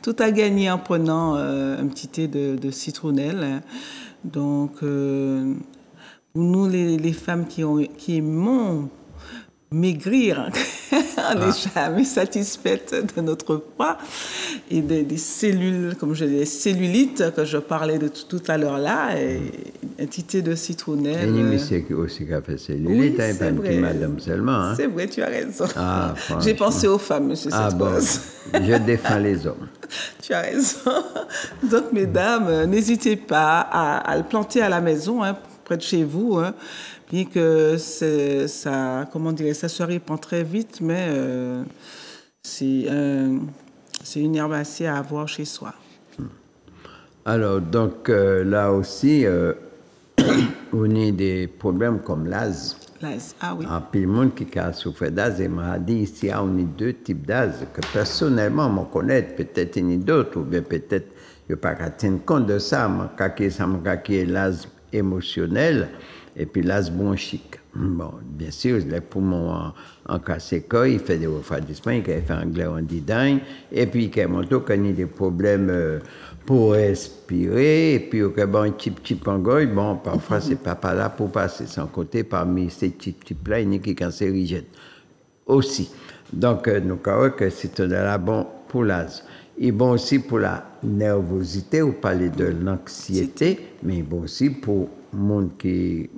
Tout a gagné en prenant un petit thé de citronnelle. Donc, nous, les femmes qui aimons maigrir, on n'est jamais satisfaites de notre poids et des cellules, comme je dis, cellulites que je parlais de tout à l'heure là, et un petit thé de citronnelle. Il y a monsieur qui aussi a fait cellulite, oui, pas une petite madame seulement. Hein? C'est vrai, tu as raison. Ah, j'ai pensé aux femmes, monsieur bon, je défends les hommes. Tu as raison. Donc, mesdames, n'hésitez pas à le planter à la maison, hein, près de chez vous, hein, bien que ça se répand très vite, mais c'est une herbacée à avoir chez soi. Alors, donc, là aussi, on a des problèmes comme l'asthme. L'asthme, ah oui. En plus, le monde qui a souffert d'asthme et maladie, ici, on a deux types d'asthme que personnellement, je connais, peut-être il y en a d'autres, ou bien peut-être, je ne peux pas tenir compte de ça, mais ça est l'asthme émotionnel et puis l'asthme bronchique. Bon, bien sûr, les poumons en cassé, il fait des refroidissements, il fait un glaire en didagne, et puis il montre qu'il y a des problèmes pour respirer, et puis il y a un petit en gorge. Bon, parfois, c'est pas là pour passer. Sans côté, parmi ces petits là, il y a qui cancérigène aussi. Donc, nous savons que c'est là bon pour l'asthme. Il est bon aussi pour la nervosité, ou parler de l'anxiété, mais bon aussi pour le monde qui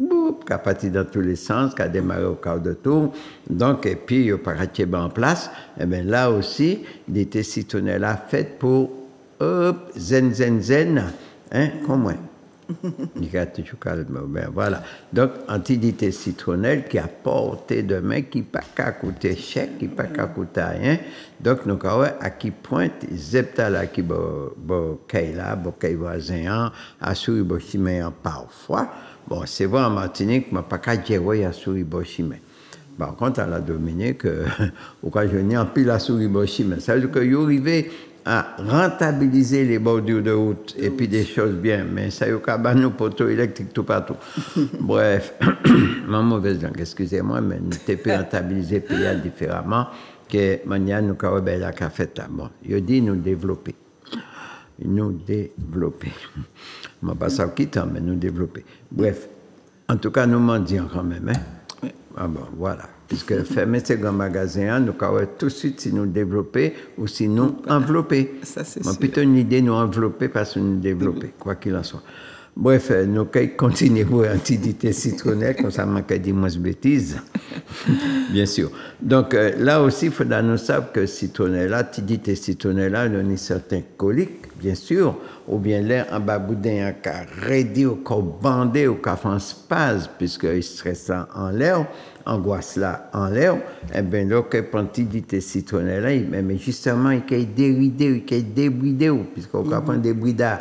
a parti dans tous les sens, qui a démarré au quart de tour. Donc, et puis, il n'y a pas en place. Et bien là aussi, il était citronnelle fait pour zen, hein, comme moi. Il a toujours calme. Ben voilà. Donc, antidité citronnelle qui a porté de main, qui n'a pas qu'à coûter cher, qui n'a pas qu'à coûter rien. Donc, nous avons à qui pointe, Zeptala qui là, voisin, à Souribochimé parfois. Bon, c'est vrai en Martinique, mais pas qu'à dire à Souribochimé. Par contre, à la Dominique, au cas où je n'ai en pile à Souribochimé, ça veut dire que vous arrivez à rentabiliser les bordures de route et puis des choses bien. Mais ça y est, qu'à nous poteaux électriques tout partout. Bref, ma mauvaise langue, excusez-moi, mais nous t'es rentabiliser pays différemment que manière nous avons la café là. Bon, je dis nous développer. Nous développer. Je ne sais pas ça qui temps, mais nous développer. Bref, en tout cas, nous mendions quand même. Hein? Oui. Ah bon, voilà. Puisque fermer ces grands magasins, nous avons tout de suite si nous développer ou si nous envelopper. Ça, c'est sûr. Plutôt une idée nous envelopper parce que nous développer, quoi qu'il en soit. Bref, nous continuons pour antidité citronnelle, comme ça manque dit moins de bêtises. Bien sûr. Donc là aussi, il faudra nous savoir que citronnelle, antidité citronnelle, il y a certains coliques, bien sûr, ou bien l'air en bas boudin, un cas raidi, ou cas bandé, ou cas en spasme, puisqu'il stresse en l'air, angoisse là en l'air, et bien là, que antidité citronnelle, mais justement, il est déridé, il est débridé, puisqu'on peut prendre des bridas,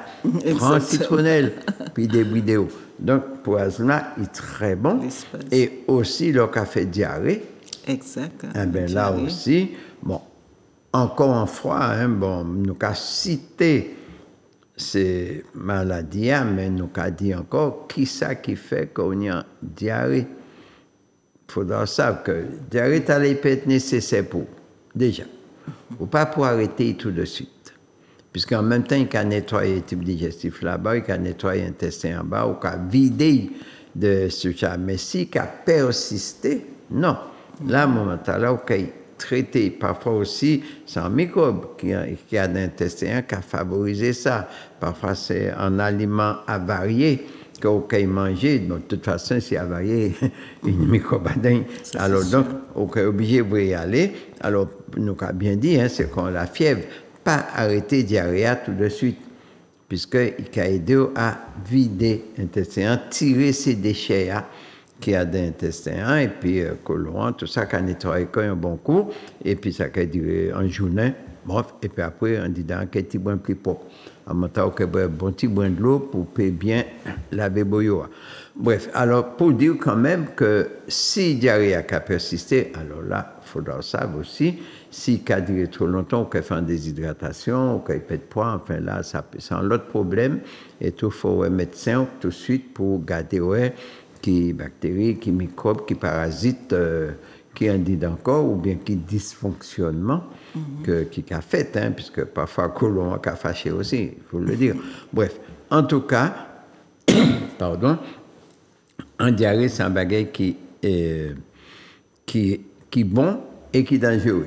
prend citronnelle, puis des vidéos. Donc, pour asthma, il est très bon. Et aussi, le café diarrhée. Exact. Eh bien, là aussi, bon, encore en froid, hein, bon, nous avons cité ces maladies, mais nous avons dit encore qui ça qui fait qu'on a diarrhée. Il faudra savoir que diarrhée, ça peut être nécessaire pour, déjà, ou pas pour arrêter tout de suite. Puisqu'en même temps, il can nettoyer le type digestif là-bas, il can nettoyer l'intestin en bas, ou can vider de ce genre. Mais si il a persisté, non. Là, à un moment là, on peut traiter parfois aussi sans microbes qui a dans l'intestin, qui a favorisé ça. Parfois, c'est un aliment avarié qu'on peut manger. Donc, de toute façon, c'est avarié, une microbe. Alors, donc, on est obligé d'y aller. Alors, nous avons bien dit, hein, c'est qu'on a la fièvre. Pas arrêter diarrhée tout de suite, puisqu'il a aidé à vider l'intestin, tirer ces déchets qu'il y a dans l'intestin, et puis colon, tout ça, qu'on nettoie un bon coup, et puis ça a duré en journée, bref, et puis après, on dit dans un petit bon plus propre. En même temps, on a un bon petit bon de l'eau pour bien laver boyo. Bref, alors pour dire quand même que si diarrhée a persisté, alors là, il faudra savoir aussi, si ça a duré trop longtemps, on peut faire une déshydratation, on peut perdre poids, enfin là, c'est un autre problème. Et tout, il faut un médecin tout de suite pour garder qui bactéries, qui microbes, qui parasites, qui indiquent encore, ou bien qui dysfonctionnement, qui a fait, hein, puisque parfois, colon a fâché aussi, il faut le dire. Bref, en tout cas, pardon, un diarrhée, c'est un bagage qui est bon et qui est dangereux.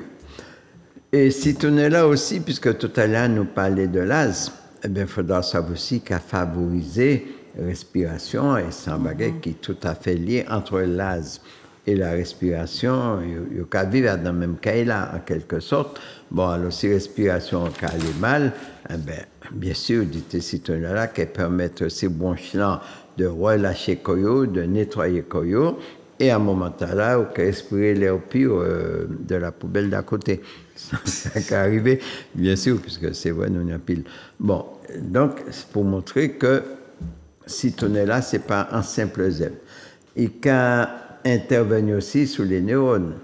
Et si tu es là aussi, puisque tout à l'heure nous parlait de l'asthme, eh bien, il faudra savoir aussi qu'à favoriser la respiration, et c'est un bagage qui est tout à fait lié entre l'asthme et la respiration. Il y a vivre dans le même cas là, en quelque sorte. Bon, alors si la respiration est mal, eh bien sûr, dit citoyen là, qui permettent ces bronches-là de relâcher Koyo, de nettoyer Koyo, et à un moment là, on peut respirer l'air pur de la poubelle d'à côté. Ça peut arriver, bien sûr, puisque c'est vrai, nous y a pile. Bon, donc, c'est pour montrer que si on est là, ce n'est pas un simple zèbre. Il peut intervenir aussi sur les neurones.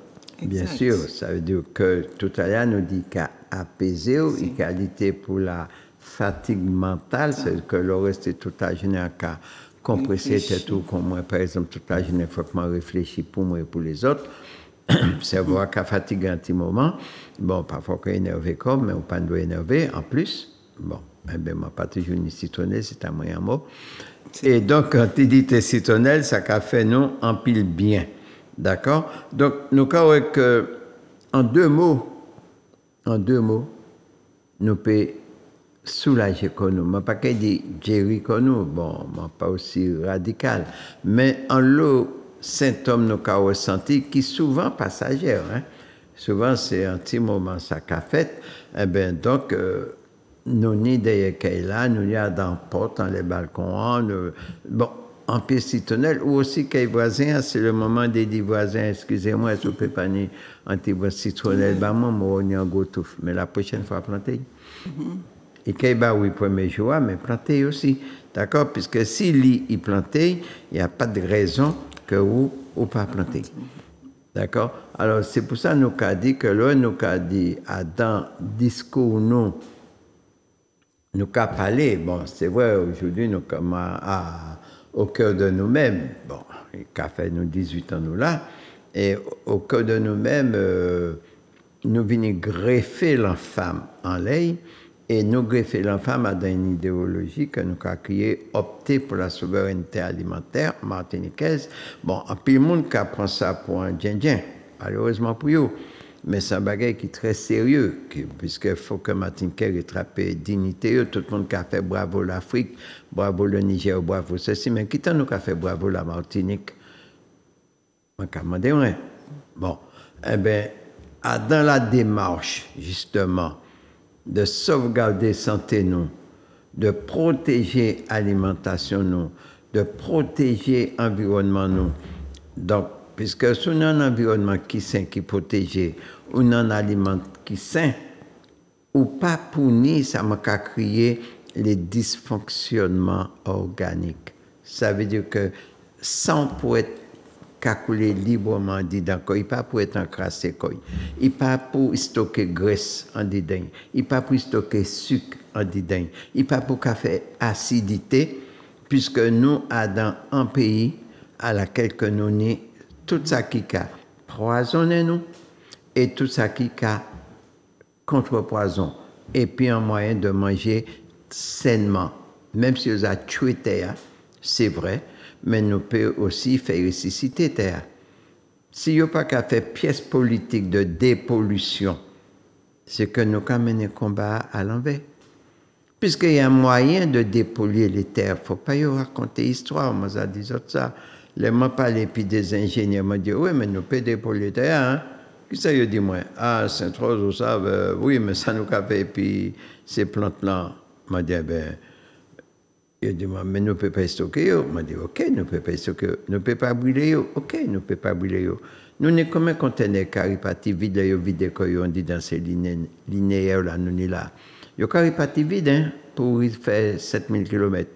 Bien sûr, ça veut dire que tout à l'heure, nous dit qu'à apaiser, une qualité pour la fatigue mentale, c'est que le reste toute la journée à compresser tout, comme moi, par exemple, toute la journée, il faut que je réfléchisse pour moi et pour les autres. C'est voir qu'à fatiguer un petit moment. Bon, parfois qu'on est énervé comme, mais on ne peut pas énerver en plus. Bon, eh bien, moi, pas toujours une citronnelle, c'est un moyen mot. Et donc, quand tu dis que citronnelle, ça a fait nous en pile bien. D'accord? Donc, nous avons que, en deux mots, nous pouvons soulager comme nous. Je ne pas dire gérer comme nous, bon, pas aussi radical, mais en l'eau, symptômes nous avons ressenti qui souvent passagers. Hein? Souvent, c'est un petit moment, ça qu'a fait. Eh bien, donc, nous n'y d'ailleurs là, nous y a dans la porte, dans les balcons, bon, en pied citronnelle, ou aussi qu'il y a voisins, c'est le moment des voisins, excusez-moi, est-ce que vous pouvez pas ni anti citronnelle, bah, moi, on y a un gros touffe, mais la prochaine fois, planter. Et qu'il y a, oui, premier jour, mais planter aussi. D'accord? Puisque s'il y planter, il n'y a pas de raison que vous ou pas planter. D'accord? Alors, c'est pour ça que nous avons dit que là, nous avons dit, dans le discours, nous, nous qu'à parler, bon, c'est vrai, aujourd'hui, nous comme au cœur de nous-mêmes, bon, qu'a fait nous 18 ans, nous là, et au cœur de nous-mêmes, nous venons greffer l'enfant en l'air, et nous greffer l'enfant dans une idéologie que nous avons créée, opter pour la souveraineté alimentaire martiniquaise. Bon, en plus, le monde qui prend ça pour un djindjen, malheureusement pour eux. Mais c'est un bagage qui est très sérieux, puisqu'il faut que Martinique rattrape dignité. Tout le monde qui a fait bravo l'Afrique, bravo le Niger, bravo ceci, mais qui nous a fait bravo la Martinique? Je me demande. Bon, eh bien, dans la démarche, justement, de sauvegarder santé nous, de protéger l'alimentation nous, de protéger l'environnement nous. Donc, puisque si on a un environnement qui est sain, qui est protégé, ou un aliment qui est sain, ou pas punir, ça m'a créé les dysfonctionnements organiques. Ça veut dire que sans pour être calculé librement dedans, il pas pour être encrassé, il pas pour stocker graisse en dedans, il pas pour stocker sucre en dedans, il pas pour faire acidité, puisque nous avons un pays à laquelle nous sommes tout ça qui a poisonné nous et tout ça qui a contre-poison. Et puis un moyen de manger sainement. Même si on a tué terre, c'est vrai, mais nous pouvons aussi faire ressusciter terre. Si nous n'avons pas qu'à faire pièce politique de dépollution, c'est que nous avons mené le combat à l'envers. Puisqu'il y a un moyen de dépolluer les terres, il ne faut pas y raconter l'histoire, moi ça dit ça. Les m'ont parlé, puis des ingénieurs m'ont dit, oui, mais nous pouvons dépolluer les terres, hein? Qu'est-ce que ça dit, moi? Ah, Sainte-Rose, vous savez, oui, mais ça nous a fait, puis ces plantes-là, m'a dit, ben, il dit, mais nous ne pouvons pas stocker, m'a dit, ok, nous ne pouvons pas stocker, nous ne pouvons pas brûler, ok, nous ne pouvons pas brûler. Nous sommes comme un conteneur caripati vide, on dit dans ces linéaires là, nous sommes là. Il y a caripati vide, hein, pour faire 7000 km.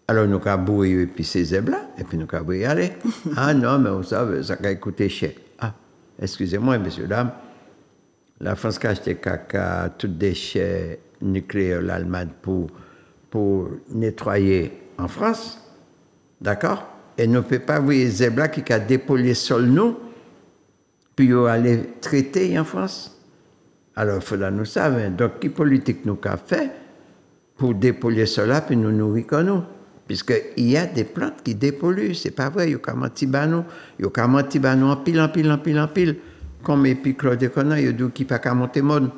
Alors nous avons bourré et puis ces zèbres-là, et puis nous avons y aller. Ah non, mais vous savez, ça a coûté cher. Ah, excusez-moi, messieurs, dames, la France a acheté caca, tout déchets nucléaires, l'Allemagne, pour nettoyer en France, d'accord? Et nous ne pouvons pas voir les zèbres-là qui ont dépollué sol nous, puis aller traiter en France. Alors, il faudra nous savoir. Donc, quelle politique nous avons fait pour dépolluer cela, puis nous nourrir comme nous? Puisqu'il y a des plantes qui dépolluent, c'est pas vrai, il y a menti banou en pile, comme épi Claude Conan, il y a d'où qui pas qu'à monter mode.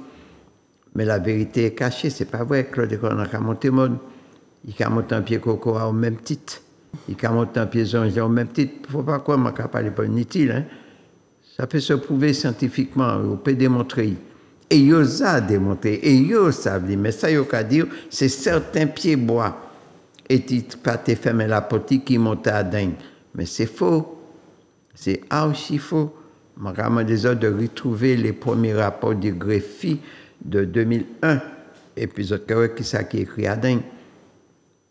Mais la vérité est cachée, c'est pas vrai, Claude Conan qu'à monter mode. Il a monté un pied coco au même titre, il a monté un pied zonge au même titre, faut pas quoi, moi, qu'à parler pas inutile, hein. Ça peut se prouver scientifiquement, on peut démontrer. Et il y a démontré, et il y a sablé, mais ça, il y a dire, c'est certains pieds bois. Et tu pas te fait la politique qui monte à dingue. Mais c'est faux. C'est archi faux. Je me demande des autres de retrouver les premiers rapports du greffier de 2001. Épisode qui ça qui écrit à dingue.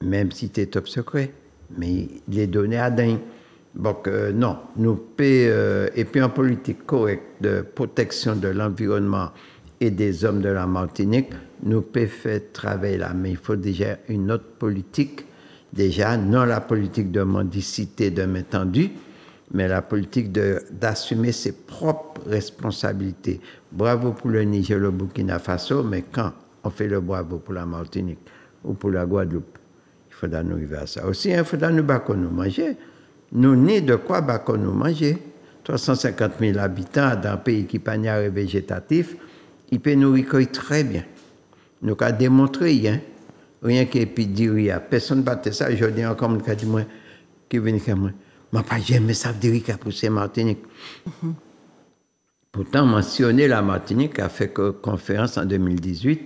Même si c'est top secret. Mais il est donné à dingue. Donc, non. Nous paie, et puis en politique correcte de protection de l'environnement et des hommes de la Martinique, nous pouvons faire travailler là. Mais il faut déjà une autre politique. Déjà, non la politique de mendicité, de main tendue, mais la politique d'assumer ses propres responsabilités. Bravo pour le Niger, le Burkina Faso, mais quand on fait le bravo pour la Martinique ou pour la Guadeloupe, il faudra nous arriver à ça. Aussi, il faudra nous battre nous manger. Nous ni de quoi battre nous manger. 350 000 habitants dans un pays qui n'est pas végétatif, il peut nous recueillir très bien. Nous avons démontré, hein. Rien qu'épidiria. Personne ne battait ça. Je dis encore, mon cas dit moi, qui vient à moi. Je n'ai pas jamais ça de dire qu'il a poussé Martinique. Pourtant, mentionner la Martinique a fait une conférence en 2018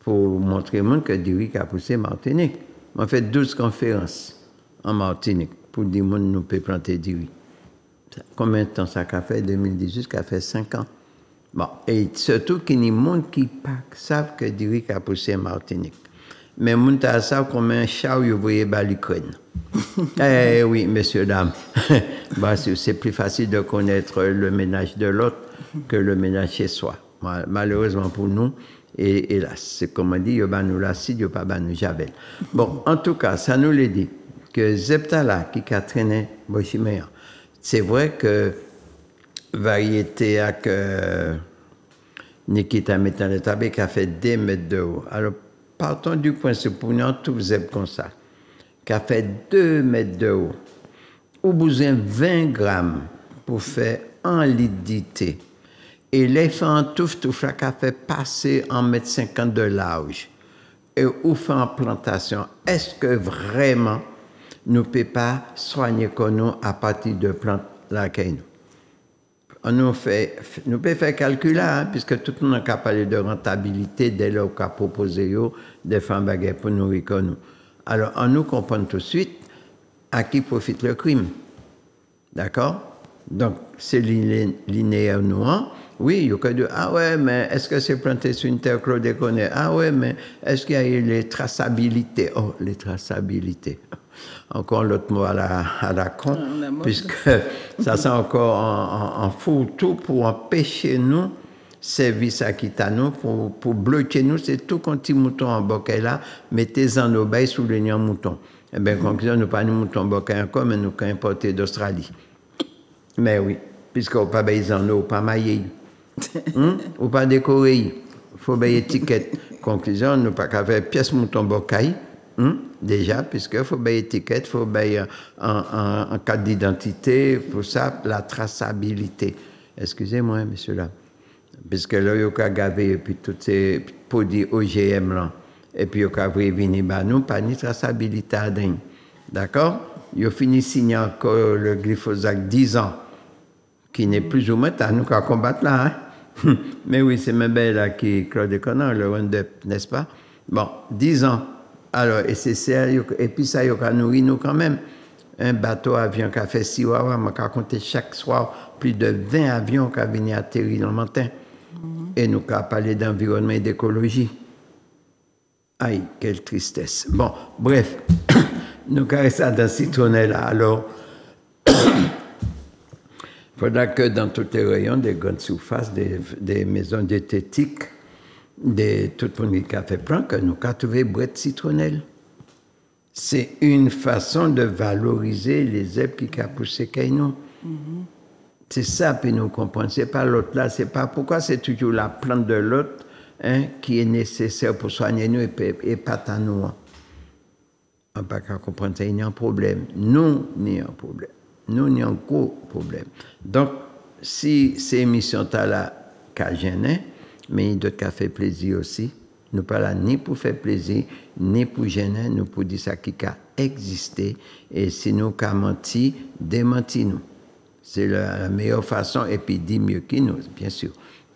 pour montrer au monde que Diric a poussé Martinique. On fait 12 conférences en Martinique pour dire que nous pouvons planter Diric. Combien de temps ça a fait 2018, ça a fait 5 ans. Bon, et surtout qu'il y a des gens qui savent que Diric a poussé Martinique. Mais les gens savent combien de chars vous voyez à l'Ukraine. Eh oui, messieurs, dames. C'est plus facile de connaître le ménage de l'autre que le ménage chez soi. Malheureusement pour nous, Et hélas, c'est comme on dit, il y a nous l'acide, il n'y a pas nous javel. Bon, en tout cas, ça nous l'a dit que Zeptala qui a traîné Bochiméa, c'est vrai que variété avec Nikita Metanetabe qui a fait 2 mètres de haut. Alors, partons du principe pour nous tout zep comme ça, qui a fait 2 mètres de haut, ou besoin 20 grammes pour faire 1 litre de thé. Et les fait en tout là qui a fait passer 1,50 m de large. Et ou fait en plantation, est-ce que vraiment nous ne pouvons pas soigner nous à partir de plantes là nous pouvons faire calcul là, puisque tout le monde a parlé de rentabilité dès lors qu'on a proposé des femmes baguettes pour nourrir nous. Alors, on nous comprend tout de suite à qui profite le crime. D'accord? Donc, c'est linéaire noir. Oui, il y a que de ah ouais, mais est-ce que c'est planté sur une terre chlordéconée? Ah ouais, mais est-ce qu'il y a eu les traçabilités? Oh, les traçabilités. Encore l'autre mot à la con, puisque ça c'est encore en fou tout pour empêcher nous, service à nous, pour bloquer nous, c'est tout quand petit mouton en bokeh là, mettez-en nos bails sous le niant mouton. Eh bien, conclusion, nous pas de mouton bokeh encore, mais nous qu'à importer d'Australie. Mais oui, puisqu'on pas bailler en eau, pas mailler, ou pas décorer, il faut bailler étiquette. Conclusion, nous pas qu'à faire pièce mouton bokeh. Déjà, puisqu'il faut payer étiquette, il faut payer un carte d'identité, pour ça, la traçabilité. Excusez-moi, monsieur là. Puisque là, il y a gavé, et puis tous ces produits OGM là, et puis il y a venir, nous, pas ni traçabilité à dingue. D'accord? Il a fini de signer encore le glyphosate 10 ans, qui n'est plus ou moins à nous qu'à combattre là. Hein? Mais oui, c'est même belle là qui Claude Conan, le Roundup, n'est-ce pas? Bon, 10 ans. Alors, et c'est sérieux, et puis ça, il y a nourri nous quand même. Un bateau avion qui a fait 6 heures, on a compté chaque soir plus de 20 avions qui venaient atterrir dans le matin. Et nous avons parlé d'environnement et d'écologie. Aïe, quelle tristesse. Bon, bref, nous avons ça dans Citronelle là. Alors, il faudra que dans tous les rayons des grandes surfaces, des maisons diététiques, tout le monde qui a fait plein, que nous avons trouvé boîte de citronnelle. C'est une façon de valoriser les herbes qui ont poussé chez nous. C'est ça, puis nous comprenons. Ce n'est pas l'autre là, c'est pas pourquoi c'est toujours la plante de l'autre qui est nécessaire pour soigner nous et pas à nous. On ne peut pas comprendre ça, il y a un problème. Nous, il y a un problème. Nous, il y a un gros problème. Donc, si ces émissions-là qu'a gêné, mais il doit faire plaisir aussi. Nous pas là ni pour faire plaisir, ni pour gêner, nous pour dire ça qui a existé. Et si nous avons menti, démenti-nous. C'est la meilleure façon, et puis dit mieux que nous, bien sûr.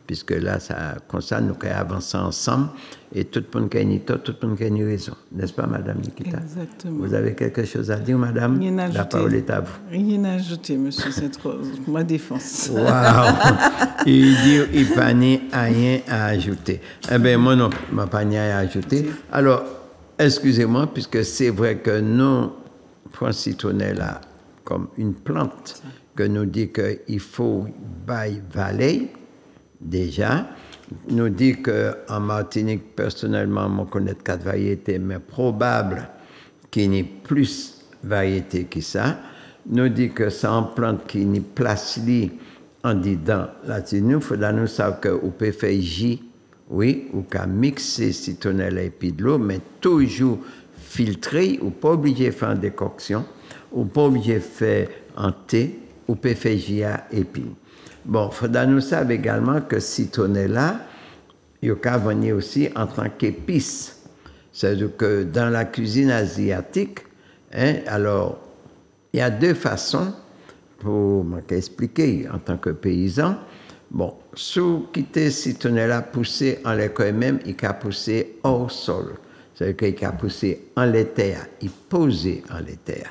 Puisque là, ça, comme ça, nous pouvons avancer ensemble, et tout le monde a une tort, tout le monde a une raison. N'est-ce pas, Madame Nikita? Exactement. Vous avez quelque chose à dire, Madame? Rien à ajouter. La parole est à vous. Rien à ajouter, monsieur, c'est trop ma défense. Waouh! Il dit il n'y a rien à ajouter. Eh bien, moi non, je n'ai pas rien à ajouter. Alors, excusez-moi, puisque c'est vrai que nous, prenons citronnelle là comme une plante, que nous dit qu'il faut bailler vallée, déjà. Nous dit qu'en Martinique, personnellement, on connaît 4 variétés, mais probable qu'il y ait plus de variétés que ça. Nous dit que c'est une plante qui n'est place en dedans. Là-dessus, il faudra nous savoir qu'on peut faire J, oui, ou qu'à mixer citronnelle et puis de l'eau, mais toujours filtrer, ou pas obligé de faire une décoction, ou pas obligé de faire un thé, ou peut faire J et puis. Bon, il faudra nous savoir également que citronnelle, il y a venir aussi en tant qu'épice. C'est-à-dire que dans la cuisine asiatique, alors, il y a 2 façons pour m'expliquer en tant que paysan. Bon, sous quitter citronnelle poussé en l'école même, il a poussé hors sol. C'est-à-dire qu'il a poussé en l'éther, il posé en l'éther.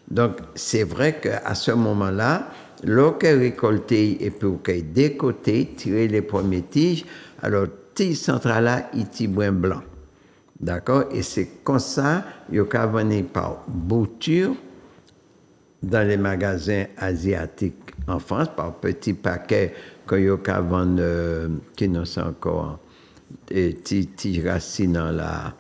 Donc, c'est vrai qu'à ce moment-là, l'eau qu'elle récoltée et puis qu'elle décoté, tirer les premiers tiges, alors tige central là, il est brun blanc. D'accord? Et c'est comme ça, il y a venir par bouture dans les magasins asiatiques en France, par petits paquets qu'il y a vendre, qui ne sont encore tige racine dans la...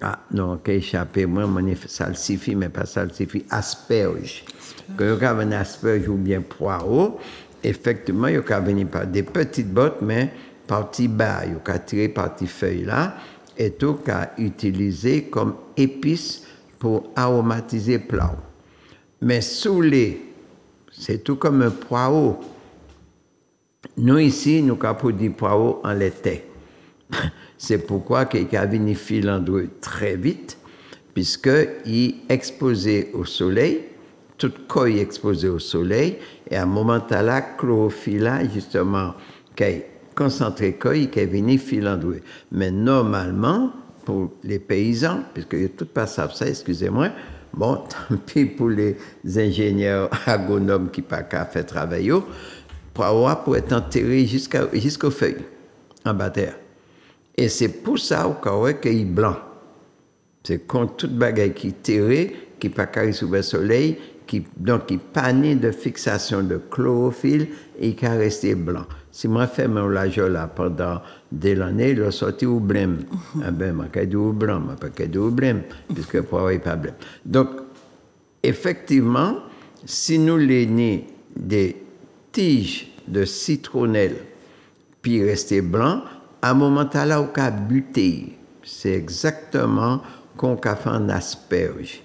Ah, non, qui a échappé, moi, mon salsifis, mais pas salsifis, asperge. Quand il y a un asperge ou bien poireau, effectivement, il y a venir par des petites bottes, mais partie bas, il y a tirer partie feuille là, et tout qu'à utiliser comme épice pour aromatiser plat. Mais sous les, c'est tout comme un poireau. Nous ici, nous avons dit poireau en lait. C'est pourquoi il a venu filandreux très vite, puisqu'il est exposé au soleil, toute coille exposée au soleil, et à un moment là, chlorophylle, justement, qui est concentré coille, qui est venu filandreux. Mais normalement, pour les paysans, puisque tout pas savent ça, excusez-moi, bon, tant pis pour les ingénieurs agronomes qui n'ont pas fait travailler, pour être enterré jusqu'aux feuilles, en bas terre. Et c'est pour ça qu'il est blanc. C'est contre toute bagaille qui est terré, qui n'est pas carré sous le soleil, donc qui panne de fixation de chlorophylle et qui a resté blanc. Si moi fais mon lageau là pendant des années, il a sorti au blême. Ah ben, je vais dire au blanc, je ne vais pas dire au blême, puisque le poireau n'est pas blême. Donc, effectivement, si nous l'aînons des tiges de citronnelle, puis rester blanc, à un moment là, on a buté. C'est exactement qu'on a fait un asperge.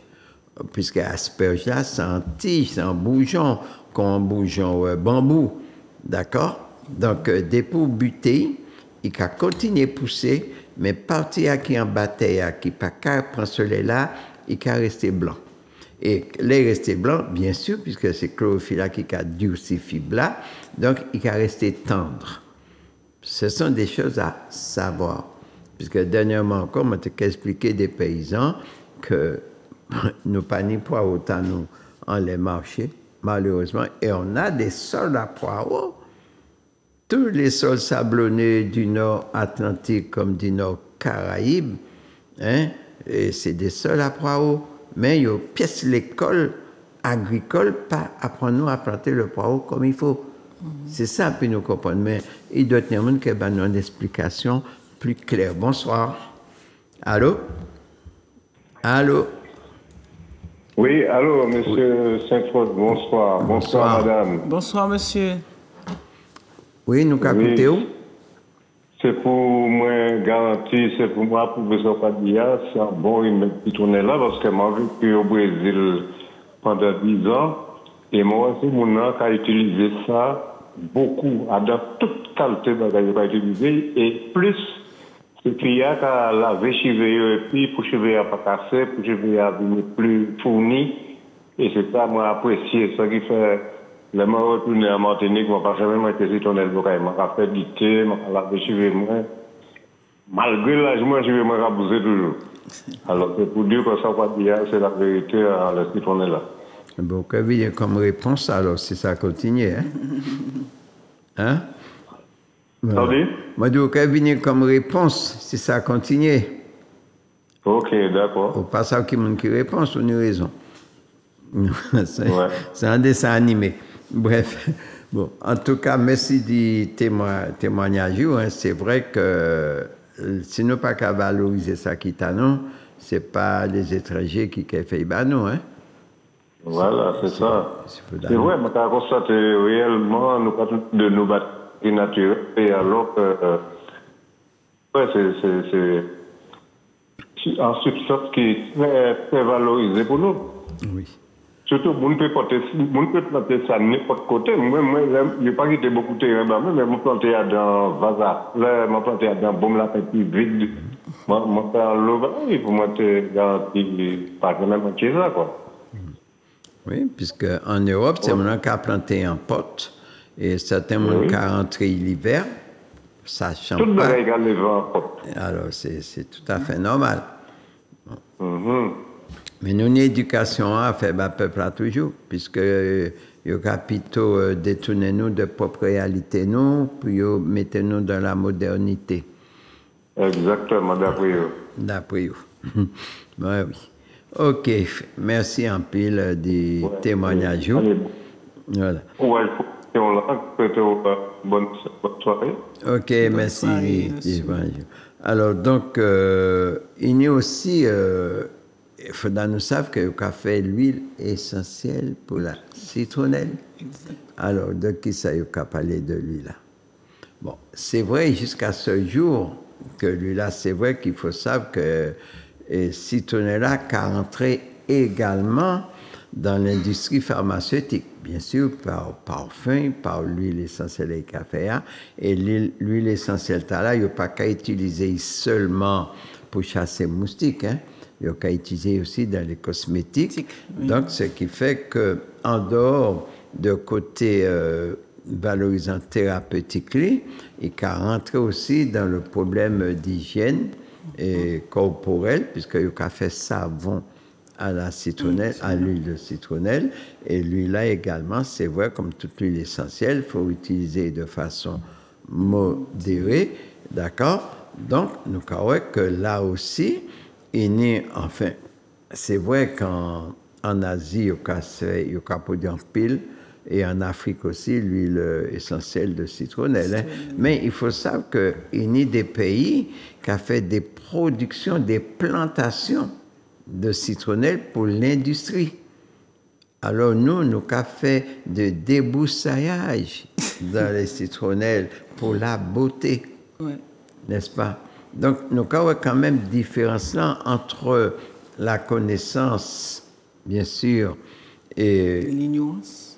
Puisque asperge là, c'est un tige, c'est un bougeon, comme un bougeon bambou. D'accord? Donc, dès pour buter, il a continué à pousser, mais parti à qui en bataille, qui n'a pas qu'à prendre celui-là, il a resté blanc. Et les resté blanc, bien sûr, puisque c'est chlorophylle qui a durci fibra, donc il a resté tendre. Ce sont des choses à savoir. Puisque dernièrement encore, on t'a expliqué des paysans que nous pas ni poireaux autant nous en les marchés, malheureusement, et on a des sols à poireaux. Tous les sols sablonneux du nord Atlantique comme du nord Caraïbes, hein, et c'est des sols à poireaux. Mais il y a pièce l'école agricole pas apprendre à planter le poireau comme il faut. C'est ça, puis nous comprenons. Mais il doit y avoir une explication plus claire. Bonsoir. Allô? Allô? Oui, allô, monsieur Saint-Claude, bonsoir. Bonsoir, madame. Bonsoir, monsieur. Oui, nous écoutez où? C'est pour moi garantir, c'est pour moi, professeur Padilla, c'est un bon remède qui tourne là, parce que moi, j'ai vécu au Brésil pendant 10 ans, et moi, c'est mon nom qui a utilisé ça beaucoup, dans toute qualité de bagage qu'a utilisé, et plus, c'est qu'il y a qu'à laver cheveux, et puis pour cheveux à pas casser, pour cheveux à venir plus fourni, et c'est ça, moi, apprécié, ça qui fait, là, je retourne à Martinique, je ne vais pas jamais mettre ces tonnes de boucaille, je vais faire du thé, je vais laver cheveux, malgré l'âge, moi, je vais me rabouser toujours. Alors, c'est pour dire que ça, c'est la vérité à la citronne là. Bon, que vient comme réponse alors si ça continue, hein? Hein? Voilà. Moi, je dis que vient comme réponse si ça continue. Ok, d'accord. Au pas ça qui répond, on a raison. C'est un dessin animé. Bref, bon, en tout cas, merci du témoignage. Hein. C'est vrai que si nous pas qu'à valoriser ça qui t'a non, c'est pas les étrangers qui fait nous, hein. Voilà, c'est ça. C'est vrai, mais quand on constate réellement, nous pas de nous battre naturel, et alors que, ouais, c'est un substance qui est très valorisé pour nous. Oui. Surtout, on peut planter ça n'importe côté. Moi, je n'ai pas quitté beaucoup de terrain, mais je planté dans Vaza. Là, je planté dans Baume la Petite vide. Je fais un lot, pour moi, c'est garanti, pas même chez ça, quoi. Oui, puisque en Europe, c'est maintenant qu'à planter en pot, et certains monde qu'à rentrer l'hiver, ça change pas. Tout le monde égale les vents en pot. Alors, c'est tout à fait normal. Mais nous, une éducation à faire le peuple toujours, puisque les capitaux détournent nous de propre réalité, nous, puis mettez nous dans la modernité. Exactement, d'après eux. D'après eux. Ben oui. OK. Merci en pile du témoignage. Voilà. question-là. Bonne soirée. Ok, merci. soirée, Yves. Alors, donc, il y a aussi, il faudra nous savoir que le café l'huile essentielle pour la citronnelle. Exact. Alors, de qui ça y a parlé de lui là? Bon, c'est vrai jusqu'à ce jour que lui là, c'est vrai qu'il faut savoir que citronnella a entré également dans l'industrie pharmaceutique, bien sûr par parfum, par l'huile essentielle et café. Et l'huile essentielle là, il n'y a pas qu'à utiliser seulement pour chasser moustiques, hein. Il y a qu'à utiliser aussi dans les cosmétiques. Oui. Donc, ce qui fait que en dehors de côté valorisant thérapeutique, il peut rentrer aussi dans le problème d'hygiène et corporelle, puisqu'il a fait savon à la citronnelle, à l'huile de citronnelle. Et l'huile-là également, c'est vrai, comme toute huile essentielle, il faut utiliser de façon modérée, d'accord? Donc, nous croyons que là aussi, il y a, enfin, c'est vrai qu'en Asie, il y a produit en pile, et en Afrique aussi, l'huile essentielle de citronnelle. Hein. Mais il faut savoir qu'il y a des pays qui ont fait des productions, des plantations de citronnelle pour l'industrie. Alors nous avons fait de débroussaillage dans les citronnelles pour la beauté, Ouais. n'est-ce pas? Donc nous avons quand même différence là entre la connaissance, bien sûr, et L'ignorance.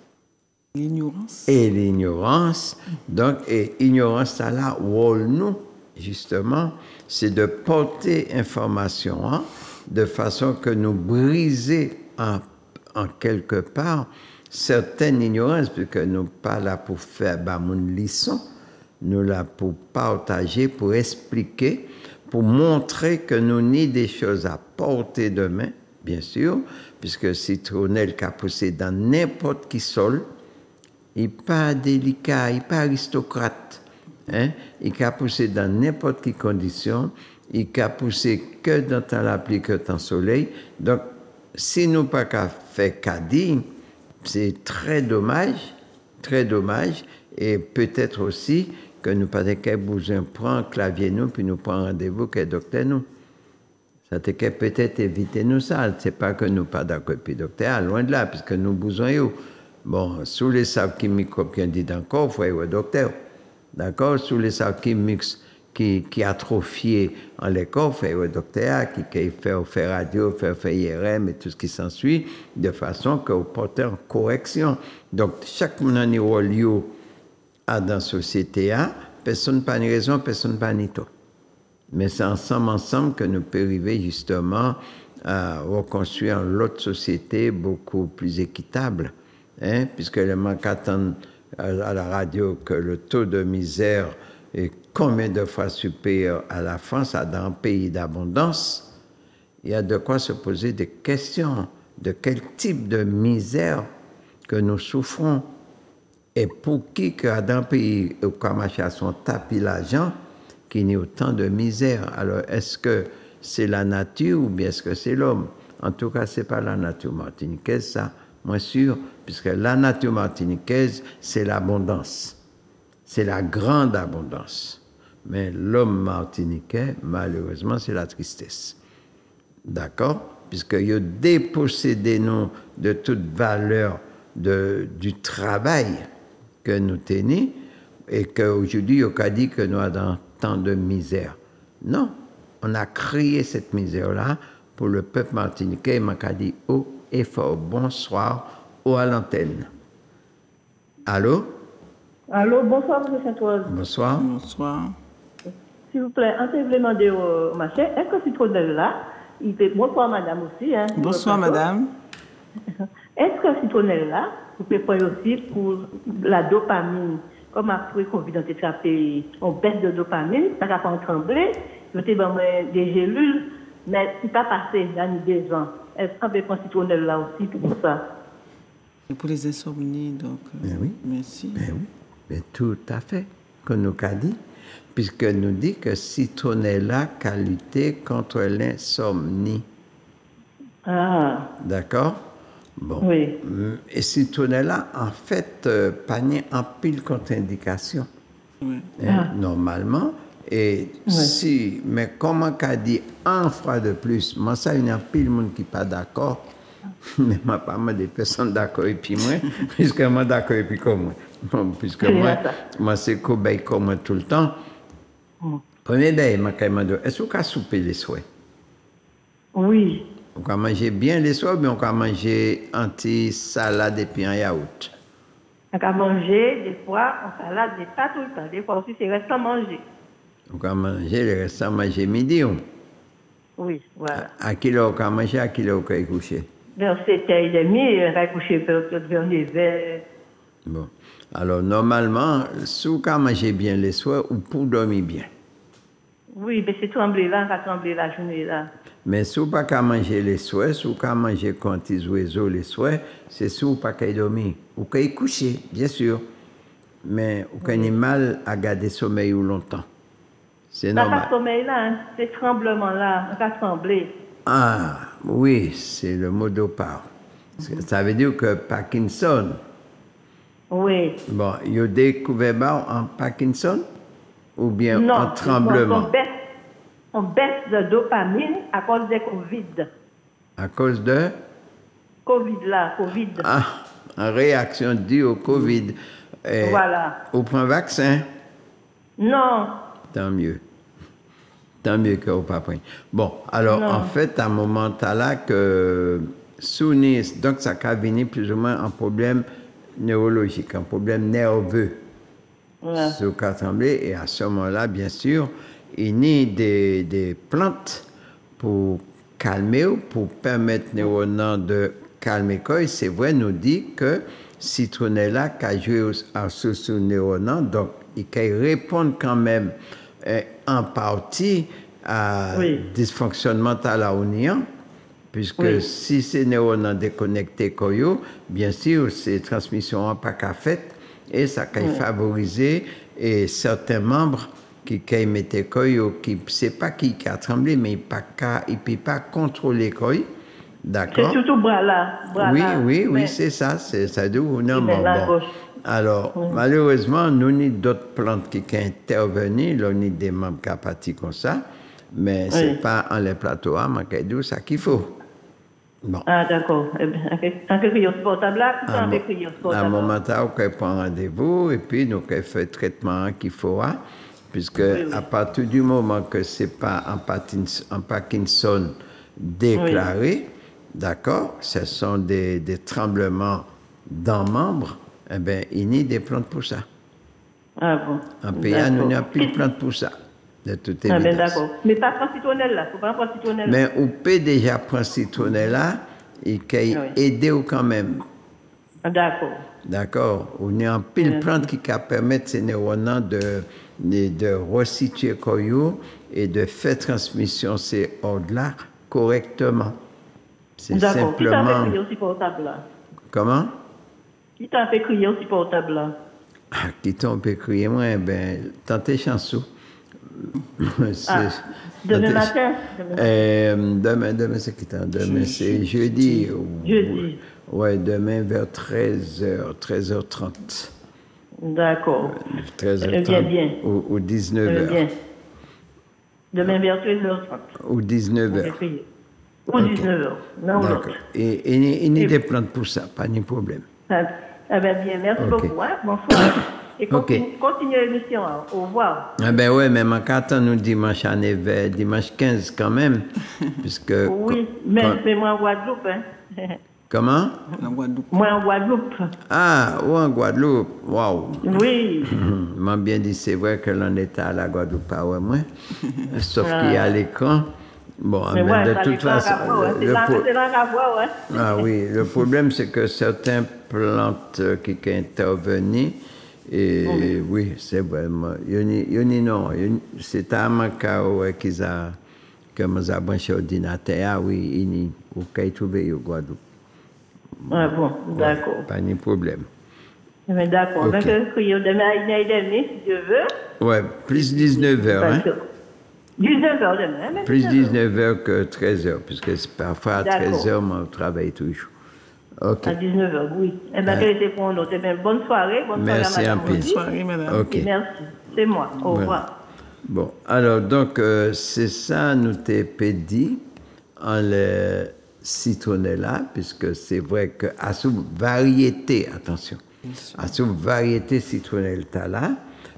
L'ignorance. et l'ignorance. Donc, et ignorance, ça là, rôle nous, justement, c'est de porter information, hein, de façon que nous briser en quelque part certaines ignorances, puisque nous pas là pour faire une leçon, nous là pour partager, pour expliquer, pour montrer que nous avons des choses à porter de main, bien sûr, puisque citronnelle qui a poussé dans n'importe qui sol, il n'est pas délicat, il n'est pas aristocrate. Hein? Il a poussé dans n'importe quelle condition, il a poussé que dans la pluie, que dans le soleil. Donc, si nous pas qu'à faire caddie, c'est très dommage, et peut-être aussi que nous pas qu'à besoin prendre clavier nous, puis nous prendre rendez-vous qu'un docteur nous. Ça te qu'à peut-être éviter nous ça. C'est pas que nous pas d'accord puis docteur, loin de là, puisque nous besoin. Bon, sous les sables qui microbes qui dit encore, il faut aller au docteur. D'accord? Sous les sables qui atrophiés en l'école, il faut aller au docteur, qui fait radio, fait IRM et tout ce qui s'ensuit, de façon que vous portez en correction. Donc, chaque monde a un rôle dans la société, personne n'a pas de raison, personne n'a pas de tort. Mais c'est ensemble que nous pouvons arriver justement à reconstruire l'autre société beaucoup plus équitable. Hein, puisque le manque attend à la radio que le taux de misère est combien de fois supérieur à la France, dans un pays d'abondance, il y a de quoi se poser des questions de quel type de misère que nous souffrons et pour qui que dans un pays où comme à son tapis l'argent qu'il y a autant de misère. Alors est-ce que c'est la nature ou bien est-ce que c'est l'homme? En tout cas, c'est pas la nature martiniquaise, ça. Moi sûr, puisque la nature martiniquaise, c'est l'abondance. C'est la grande abondance. Mais l'homme martiniquais, malheureusement, c'est la tristesse. D'accord? Puisqu'il a dépossédé nous de toute valeur du travail que nous tenons et qu'aujourd'hui, on a dit que nous avons dans tant de misère. Non, on a créé cette misère-là pour le peuple martiniquais. Il m'a dit haut et fort bonsoir à l'antenne. Allô? Allô, bonsoir, M. Saint-Rose. Bonsoir. Bonsoir. S'il vous plaît, on peut vous demander au machin, est-ce que citronnelle là, il fait... Bonsoir, madame aussi. Hein, Bonsoir, madame. Est-ce que citronnelle là, vous pouvez prendre aussi pour la dopamine, comme après qu'on vit dans tes trapés, on baisse de dopamine, ça va pas trembler, mettez des gélules, mais si pas passé dans 2 ans, est-ce qu'on peut prendre citronnelle là aussi pour ça? Et pour les insomnies, donc. Oui. Merci. Oui. Mais tout à fait, qu'on nous a dit, puisque nous dit que citronnella a lutté contre l'insomnie. Ah. D'accord? Bon. Oui. Et citronnella, en fait, pas en pile contre-indication. Oui. Normalement. Et si, mais comment qu'a dit un fois de plus, moi ça, il y a pile de monde qui pas d'accord, mais moi pas mal de personnes d'accord et puis moi, puisque moi d'accord et puis comme moi. Bon, puisque moi c'est cobaye comme moi tout le temps. Premier day, moi quand même, est-ce qu'on peut souper les souhaits? Oui. On peut manger bien les soirs, mais on peut manger anti-salade et puis un yaourt. On peut manger des fois en salade, mais pas tout le temps. Des fois aussi, c'est restant manger. On peut manger le restant manger midi. Oui, voilà. À quelle heure on peut manger, à quelle heure on peut coucher? Vers 7h30, on va coucher vers 9h. Bon. Alors, normalement, si on peut manger bien les soirs, ou pour dormir bien. Oui, mais c'est tremblé là, on va trembler la journée là. Mais si on ne peut pas manger les soirs, si on peut manger quand ils oiseaux les soirs, c'est si on ne peut pas dormir. Ou peut coucher, bien sûr. Mais on a mal à garder sommeil ou longtemps. C'est normal. Pas sommeil là, hein. C'est tremblement là, on va trembler. Ah, oui, c'est le mot d'opar. Ça veut dire que Parkinson. Oui. Bon, il a découvert en Parkinson ou bien Non, en tremblement? on baisse de dopamine à cause de Covid. À cause de? Covid là, Covid. Ah, en réaction due au Covid. Voilà. Au point vaccin? Non. Tant mieux. Tant mieux qu'on pas pris. Bon, alors Non. en fait, à un moment là que Sounis, donc ça a venir plus ou moins un problème neurologique, un problème nerveux. Ouais. Ce qu'a semblé, et à ce moment-là, bien sûr, il y a des plantes pour calmer, pour permettre aux neurones de calmer. C'est vrai, nous dit que citronnella qui joue à ce neurones, donc il peut répondre quand même en partie à dysfonctionnement à la union, puisque si ces neurones déconnectés, bien sûr, ces transmissions n'ont pas qu'à faire, et ça peut favoriser et certains membres qui mettent qui c'est pas qui a tremblé, mais il peut pas contrôler d'accord. C'est surtout bras là. Oui, c'est ça, c'est ça d'où non bon. Alors malheureusement, nous avons d'autres plantes qui intervenir, nous avons des membres capables comme ça, mais c'est pas en les plateaux à manquer ça qu'il faut. Bon. Ah, d'accord. En quelque chose portable là, à un moment où on prend rendez-vous et puis nous on fait le traitement qu'il faut, puisque à partir du moment que ce n'est pas un Parkinson déclaré, d'accord, ce sont des tremblements dans membres, eh bien, il y a des plantes pour ça. Ah bon. En pays, nous n'avons plus de plantes pour ça. De toute évidence. Ah ben d'accord. Mais pas prendre citronnelle là, faut pas prendre citronnelle. Mais on peut déjà prendre citronnelle et qui aider quand même. D'accord. D'accord. On a un pile plante qui permettre ces neurones de resituer Koyo et de faire transmission ces ordres-là correctement. C'est simplement. Qui t'a fait crier aussi portable là? Comment? Qui t'a fait crier aussi portable là? Qui t'a fait crier moi? Ben, tentez chansons. Demain matin? Demain c'est qui temps? Demain c'est jeudi. Jeudi. Ouais, demain vers 13h30. D'accord. 13h30. Bien. Ou 19h. Bien. Demain vers 13h30. Ou 19h. Ou 19h. Non, d'accord. Et il y a des plantes pour ça, pas de problème. Ah ben bien, merci beaucoup. Hein? Bonsoir. Et continuez l'émission. Au revoir. Ah ben ouais, mais en attend nous dimanche à 9h, dimanche 15 quand même. Puisque, oui, mais moi en Guadeloupe. Hein. Comment? Moi en Guadeloupe. Ah, ou en Guadeloupe. Waouh. Oui. M'a bien dit, c'est vrai que l'on était à la Guadeloupe, pas ouais, moi. Sauf qu'il y a l'écran. Bon, mais de toute façon. Ah oui, le problème, c'est que certaines plantes qui interviennent, et oui, c'est vraiment. Non, c'est à Macao qu'ils ont branché l'ordinateur. Oui, il faut trouver au Guadeloupe. Ah bon, d'accord. Pas de problème. Mais d'accord. Donc, demain à 1h30, si Dieu veut. Ouais, plus 19h. Hein? 19h demain. Plus 19h que 13h, puisque parfois à 13h, moi, je travaille toujours. OK. À 19h, oui. Eh bien, c'est pour nous. Eh bien, bonne soirée. Bonne Merci soirée à un madame. peu. Bonne soirée, madame. OK. Merci. C'est moi. Au revoir. Bon, alors donc c'est ça nous t'ai dit en le citronnella, puisque c'est vrai que à sous variété, attention, à sous variété citronnelle t'as là,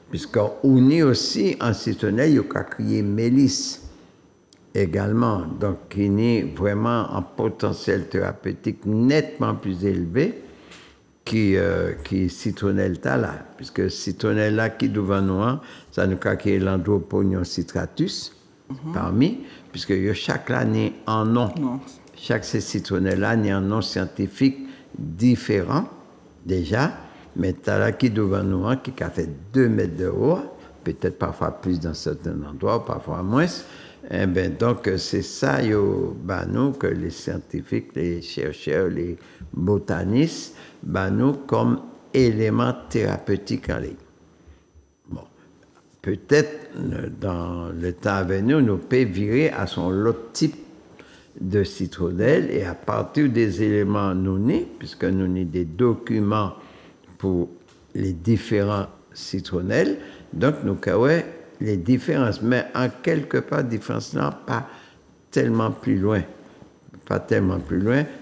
puisqu'on est aussi en citronnelle, il y a crié mélisse également, donc qui est vraiment un potentiel thérapeutique nettement plus élevé qui citronnelle là, puisque citronnelle là qui devant nous, ça nous crée l'Androponion citratus parmi, puisque chaque année en nom. Non. Chaque citronnelle là a un nom scientifique différent déjà, mais t'as là qui devant nous qui a fait 2 mètres de haut, peut-être parfois plus dans certains endroits, parfois moins. Eh ben, donc, c'est ça, nous, que les scientifiques, les chercheurs, les botanistes, nous, comme élément thérapeutique en ligne. Bon, peut-être, dans le temps à venir, nous pouvons virer à son autre type de citronnelle et à partir des éléments nous nés, puisque nous avons des documents pour les différents citronnelles, donc nous avons les différences, mais en quelque part, différence là, pas tellement plus loin,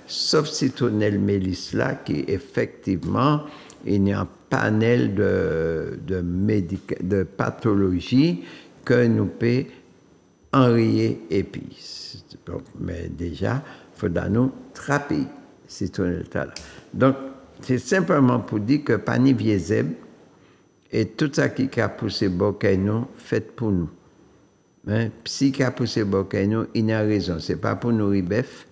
sauf citronnelle mélisse là, qui effectivement, il y a un panel de pathologies que nous pouvons enrayer et puis, mais déjà, il faudra nous trapper citronnelle là. Donc, c'est simplement pour dire que pani viezeb, et tout ça qui a poussé Bokeno, fait pour nous. Hein? Si qui a poussé Bokeno, il a raison. Ce n'est pas pour nourrir bœuf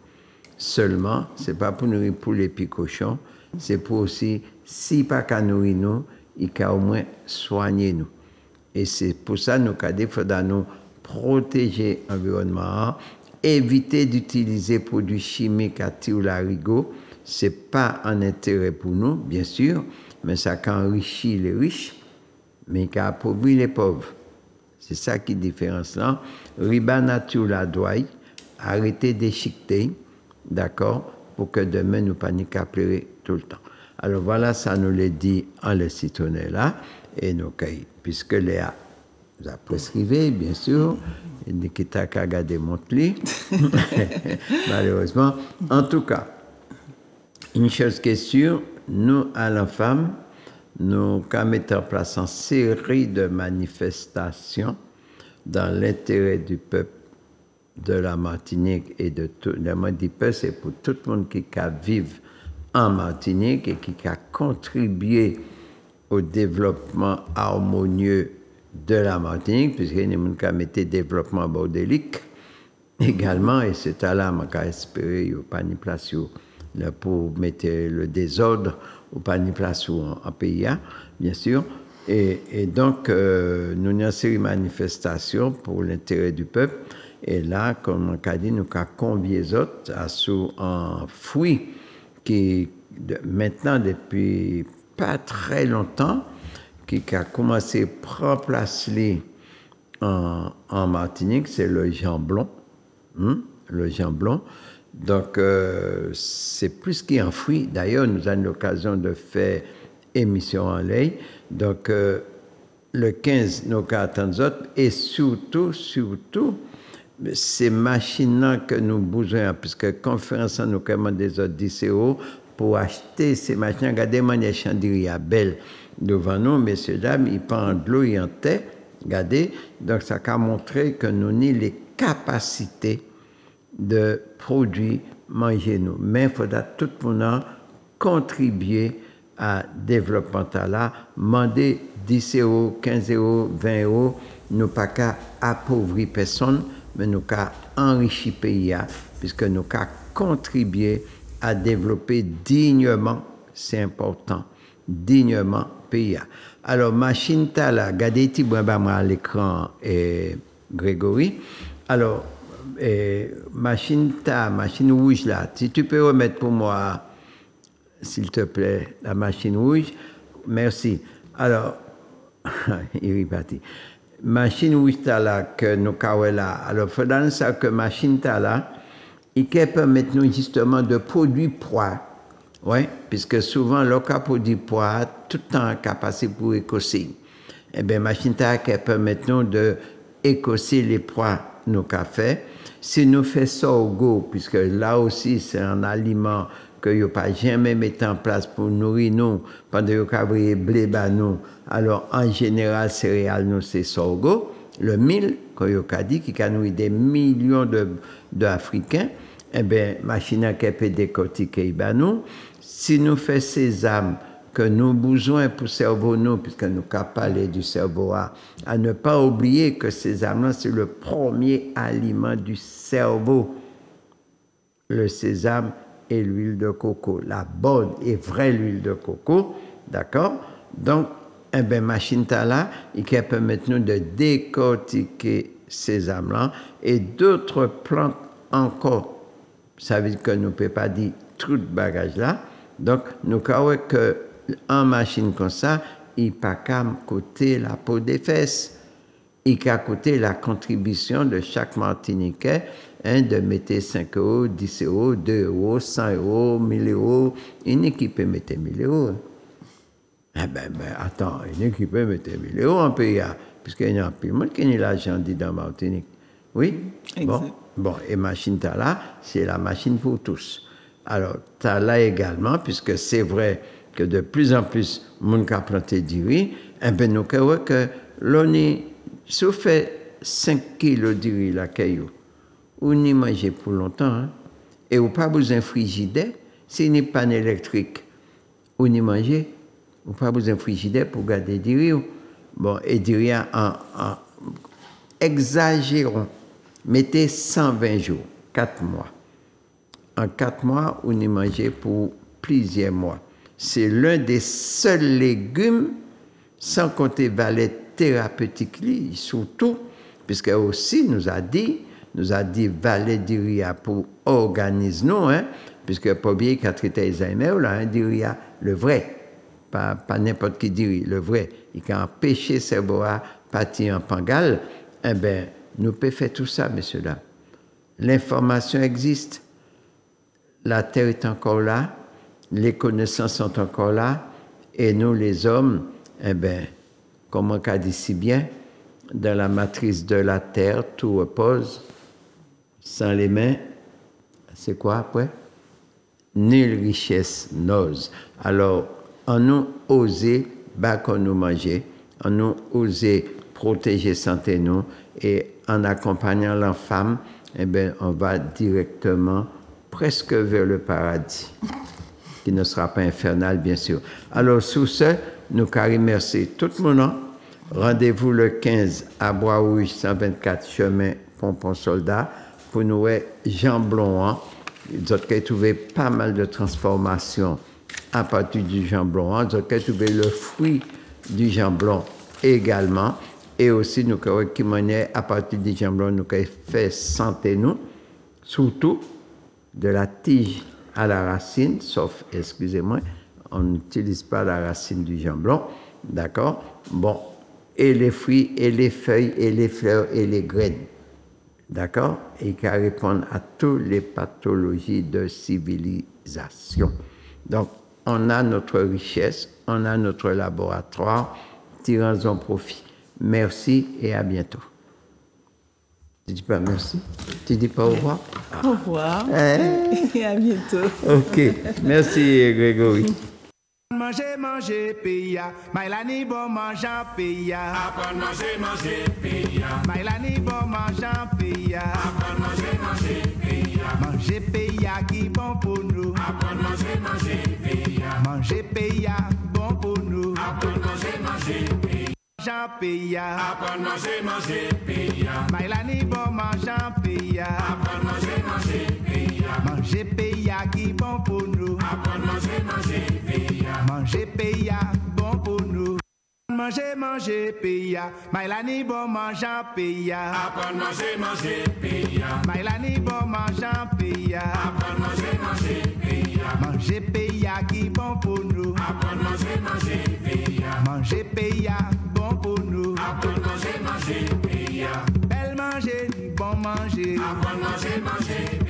seulement, ce n'est pas pour nourrir poulet et cochon, c'est pour aussi, si pas qu'à nourrir nous, il a au moins soigner nous. Et c'est pour ça que nous avons dit qu'il faudra nous protéger l'environnement, éviter d'utiliser des produits chimiques à tir larigot. Ce n'est pas un intérêt pour nous, bien sûr, mais ça enrichit les riches, mais qui appauvrit les pauvres. C'est ça qui est la différence là. Riba nature la doit arrêter d'échiqueter, d'accord, pour que demain nous pas n'y pleurer tout le temps. Alors voilà, ça nous l'a dit en le citronné là, et nous puisque Léa nous a prescrivé, bien sûr, il dit qu'il t'a qu'à garder mon lit, malheureusement. En tout cas, une chose qui est sûre, nous, à la femme, nous mettons en place une série de manifestations dans l'intérêt du peuple de la Martinique et de tout. Le mot du peuple, c'est pour tout le monde qui vit en Martinique et qui a contribué au développement harmonieux de la Martinique, puisqu'il y a des gens qui ont mis développement bordélique également, et c'est à là qu'on a espéré qu'il n'y a pas de place pour mettre le désordre ou pas de place en pays, bien sûr. Et donc, nous avons une série de manifestations pour l'intérêt du peuple. Et là, comme on a dit, nous avons convié les autres à sous un fruit qui, maintenant, depuis pas très longtemps, qui a commencé à prendre place en Martinique, c'est le jamblon. Le jamblon. Donc, c'est plus qu'un fruit. D'ailleurs, nous avons l'occasion de faire émission en ligne. Donc, le 15, nous attendons autres. Et surtout, ces machines-là que nous avons besoin, puisque conférence, nous commandons des autres DCO pour acheter ces machines. Regardez, les chandeliers belles devant nous, messieurs, dames, ils prennent de l'eau et en thé. Regardez. Donc, ça a montré que nous avons les capacités de produits manger nous. Mais il faudra tout le monde contribuer à développement là, demander 10 euros, 15 euros, 20 euros, nous pas qu'à appauvrir personne, mais nous qu'à enrichir le pays, puisque nous qu'à contribuer à développer dignement, c'est important, dignement le pays. Alors, machine là, regardez petit à l'écran, Grégory. Alors, machine rouge là, si tu peux remettre pour moi, s'il te plaît, la machine rouge, merci. Alors, il est parti. Machine rouge là, que nous avons là, alors il faudra ça que machine là, il peut permettre nous justement de produire poids Oui, puisque souvent, le cas pour du poids, tout le temps capacité pour écosser. Eh bien, machine qui permet nous de écosser les poids nos cafés. Si nous faisons sorgho, puisque là aussi, c'est un aliment que vous n'avez pas jamais mis en place pour nourrir nous, pendant que vous avez blé, nous. Alors, en général, céréales, nous, c'est sorgho. Le mil, comme vous avez dit, qui a nourri des millions d'Africains, eh bien, machine qui peut décortiquer, nous. Si nous faisons sésame, que nous avons besoin pour le cerveau, nous, puisque nous avons parlé du cerveau, à ne pas oublier que sésame, c'est le premier aliment du cerveau. Le sésame et l'huile de coco, la bonne et vraie huile de coco, d'accord? Donc, eh bien, machine là, il permet nous de décortiquer sésame-là et d'autres plantes encore. Ça veut dire que nous ne pouvons pas dire tout de bagage là. Donc, nous avons que en machine comme ça, il ne peut pas coûter la peau des fesses. Il peut coûter la contribution de chaque Martiniquais de mettre 5 euros, 10 euros, 2 euros, 100 euros, 1000 euros. Une équipe peut mettre 1000 euros. Eh bien, attends, une équipe peut mettre 1000 euros en pays, puisqu'il y a un peu de monde qui a l'argent dit dans Martinique. Oui? Bon, et machine là, c'est la machine pour tous. Alors, tu as là également, puisque c'est vrai que de plus en plus, mon cas planté du riz, eh bien, nous avons que l'on est, si on fait 5 kilos de riz, la caillou, on y mange pour longtemps, hein, et on n'a pas besoin de frigidaire, c'est une panne électrique, on y mange, on n'a pas besoin de frigidaire pour garder du riz. Bon, et du riz en exagérons, mettez 120 jours, 4 mois. En 4 mois, on y mange pour plusieurs mois. C'est l'un des seuls légumes, sans compter valeur thérapeutique, surtout, puisque aussi nous a dit valeur du riz pour organisme, non, hein, puisque pas bien qu'à traiter Alzheimer, là, hein, du riz, le vrai, pas n'importe qui du riz, le vrai, il a empêché ce cerveau à partir en pangal, eh bien, nous pouvons faire tout ça, messieurs, là. L'information existe, la terre est encore là, les connaissances sont encore là, et nous, les hommes, eh bien, comme on a dit si bien, dans la matrice de la terre, tout repose, sans les mains, c'est quoi après? Nulle richesse n'ose. Alors, on nous osé, qu'on nous manger, on nous osé protéger santé nous, et en accompagnant l'enfant, eh bien, on va directement presque vers le paradis, qui ne sera pas infernal, bien sûr. Alors, sous ce, nous remercions tout le monde. Rendez-vous le 15 à Bois-Rouge, 124 chemin Pompon-Soldat, pour nous Jean Blonhan. Vous avez trouvé pas mal de transformations à partir du Jean Blonhan. Vous avez trouvé le fruit du Jean Blonhan également. Et aussi, nous avons à partir du Jean Blonhan, nous avons fait santé nous, surtout de la tige à la racine, sauf, excusez-moi, on n'utilise pas la racine du Jean Blonhan, d'accord? Bon, et les fruits, et les feuilles, et les fleurs, et les graines, d'accord? Et qui répondent à toutes les pathologies de civilisation. Donc, on a notre richesse, on a notre laboratoire, tirons-en profit. Merci et à bientôt. Tu dis pas merci? Tu dis pas au revoir? Au revoir et à bientôt. Ok, merci Grégory. Manger, manger, paya. Maïlani bon mangeant, paya. Apprendre manger, paya. Maïlani bon mangeant, paya. Apprendre manger, paya. Manger, paya qui bon pour nous. Apprendre manger, paya. Manger, paya bon pour nous. Apprendre manger, paya. Mangeant, paya. Apprendre manger, paya. Maïlani bon mangeant, paya. Apprendre manger, paya. Manger, paya qui bon pour nous. Apprendre manger, paya. Manger, paya bon pour nous. Manger, manger, paya. Maïlani bon mangeant, paya. Apprendre manger, paya. Maïlani bon mangeant, paya. Apprendre manger, paya. Manger, paya qui bon pour nous. Apprendre manger, paya. Manger, paya bon pour nous. Apprendre manger, paya. Belle manger, bon manger. Apprendre manger,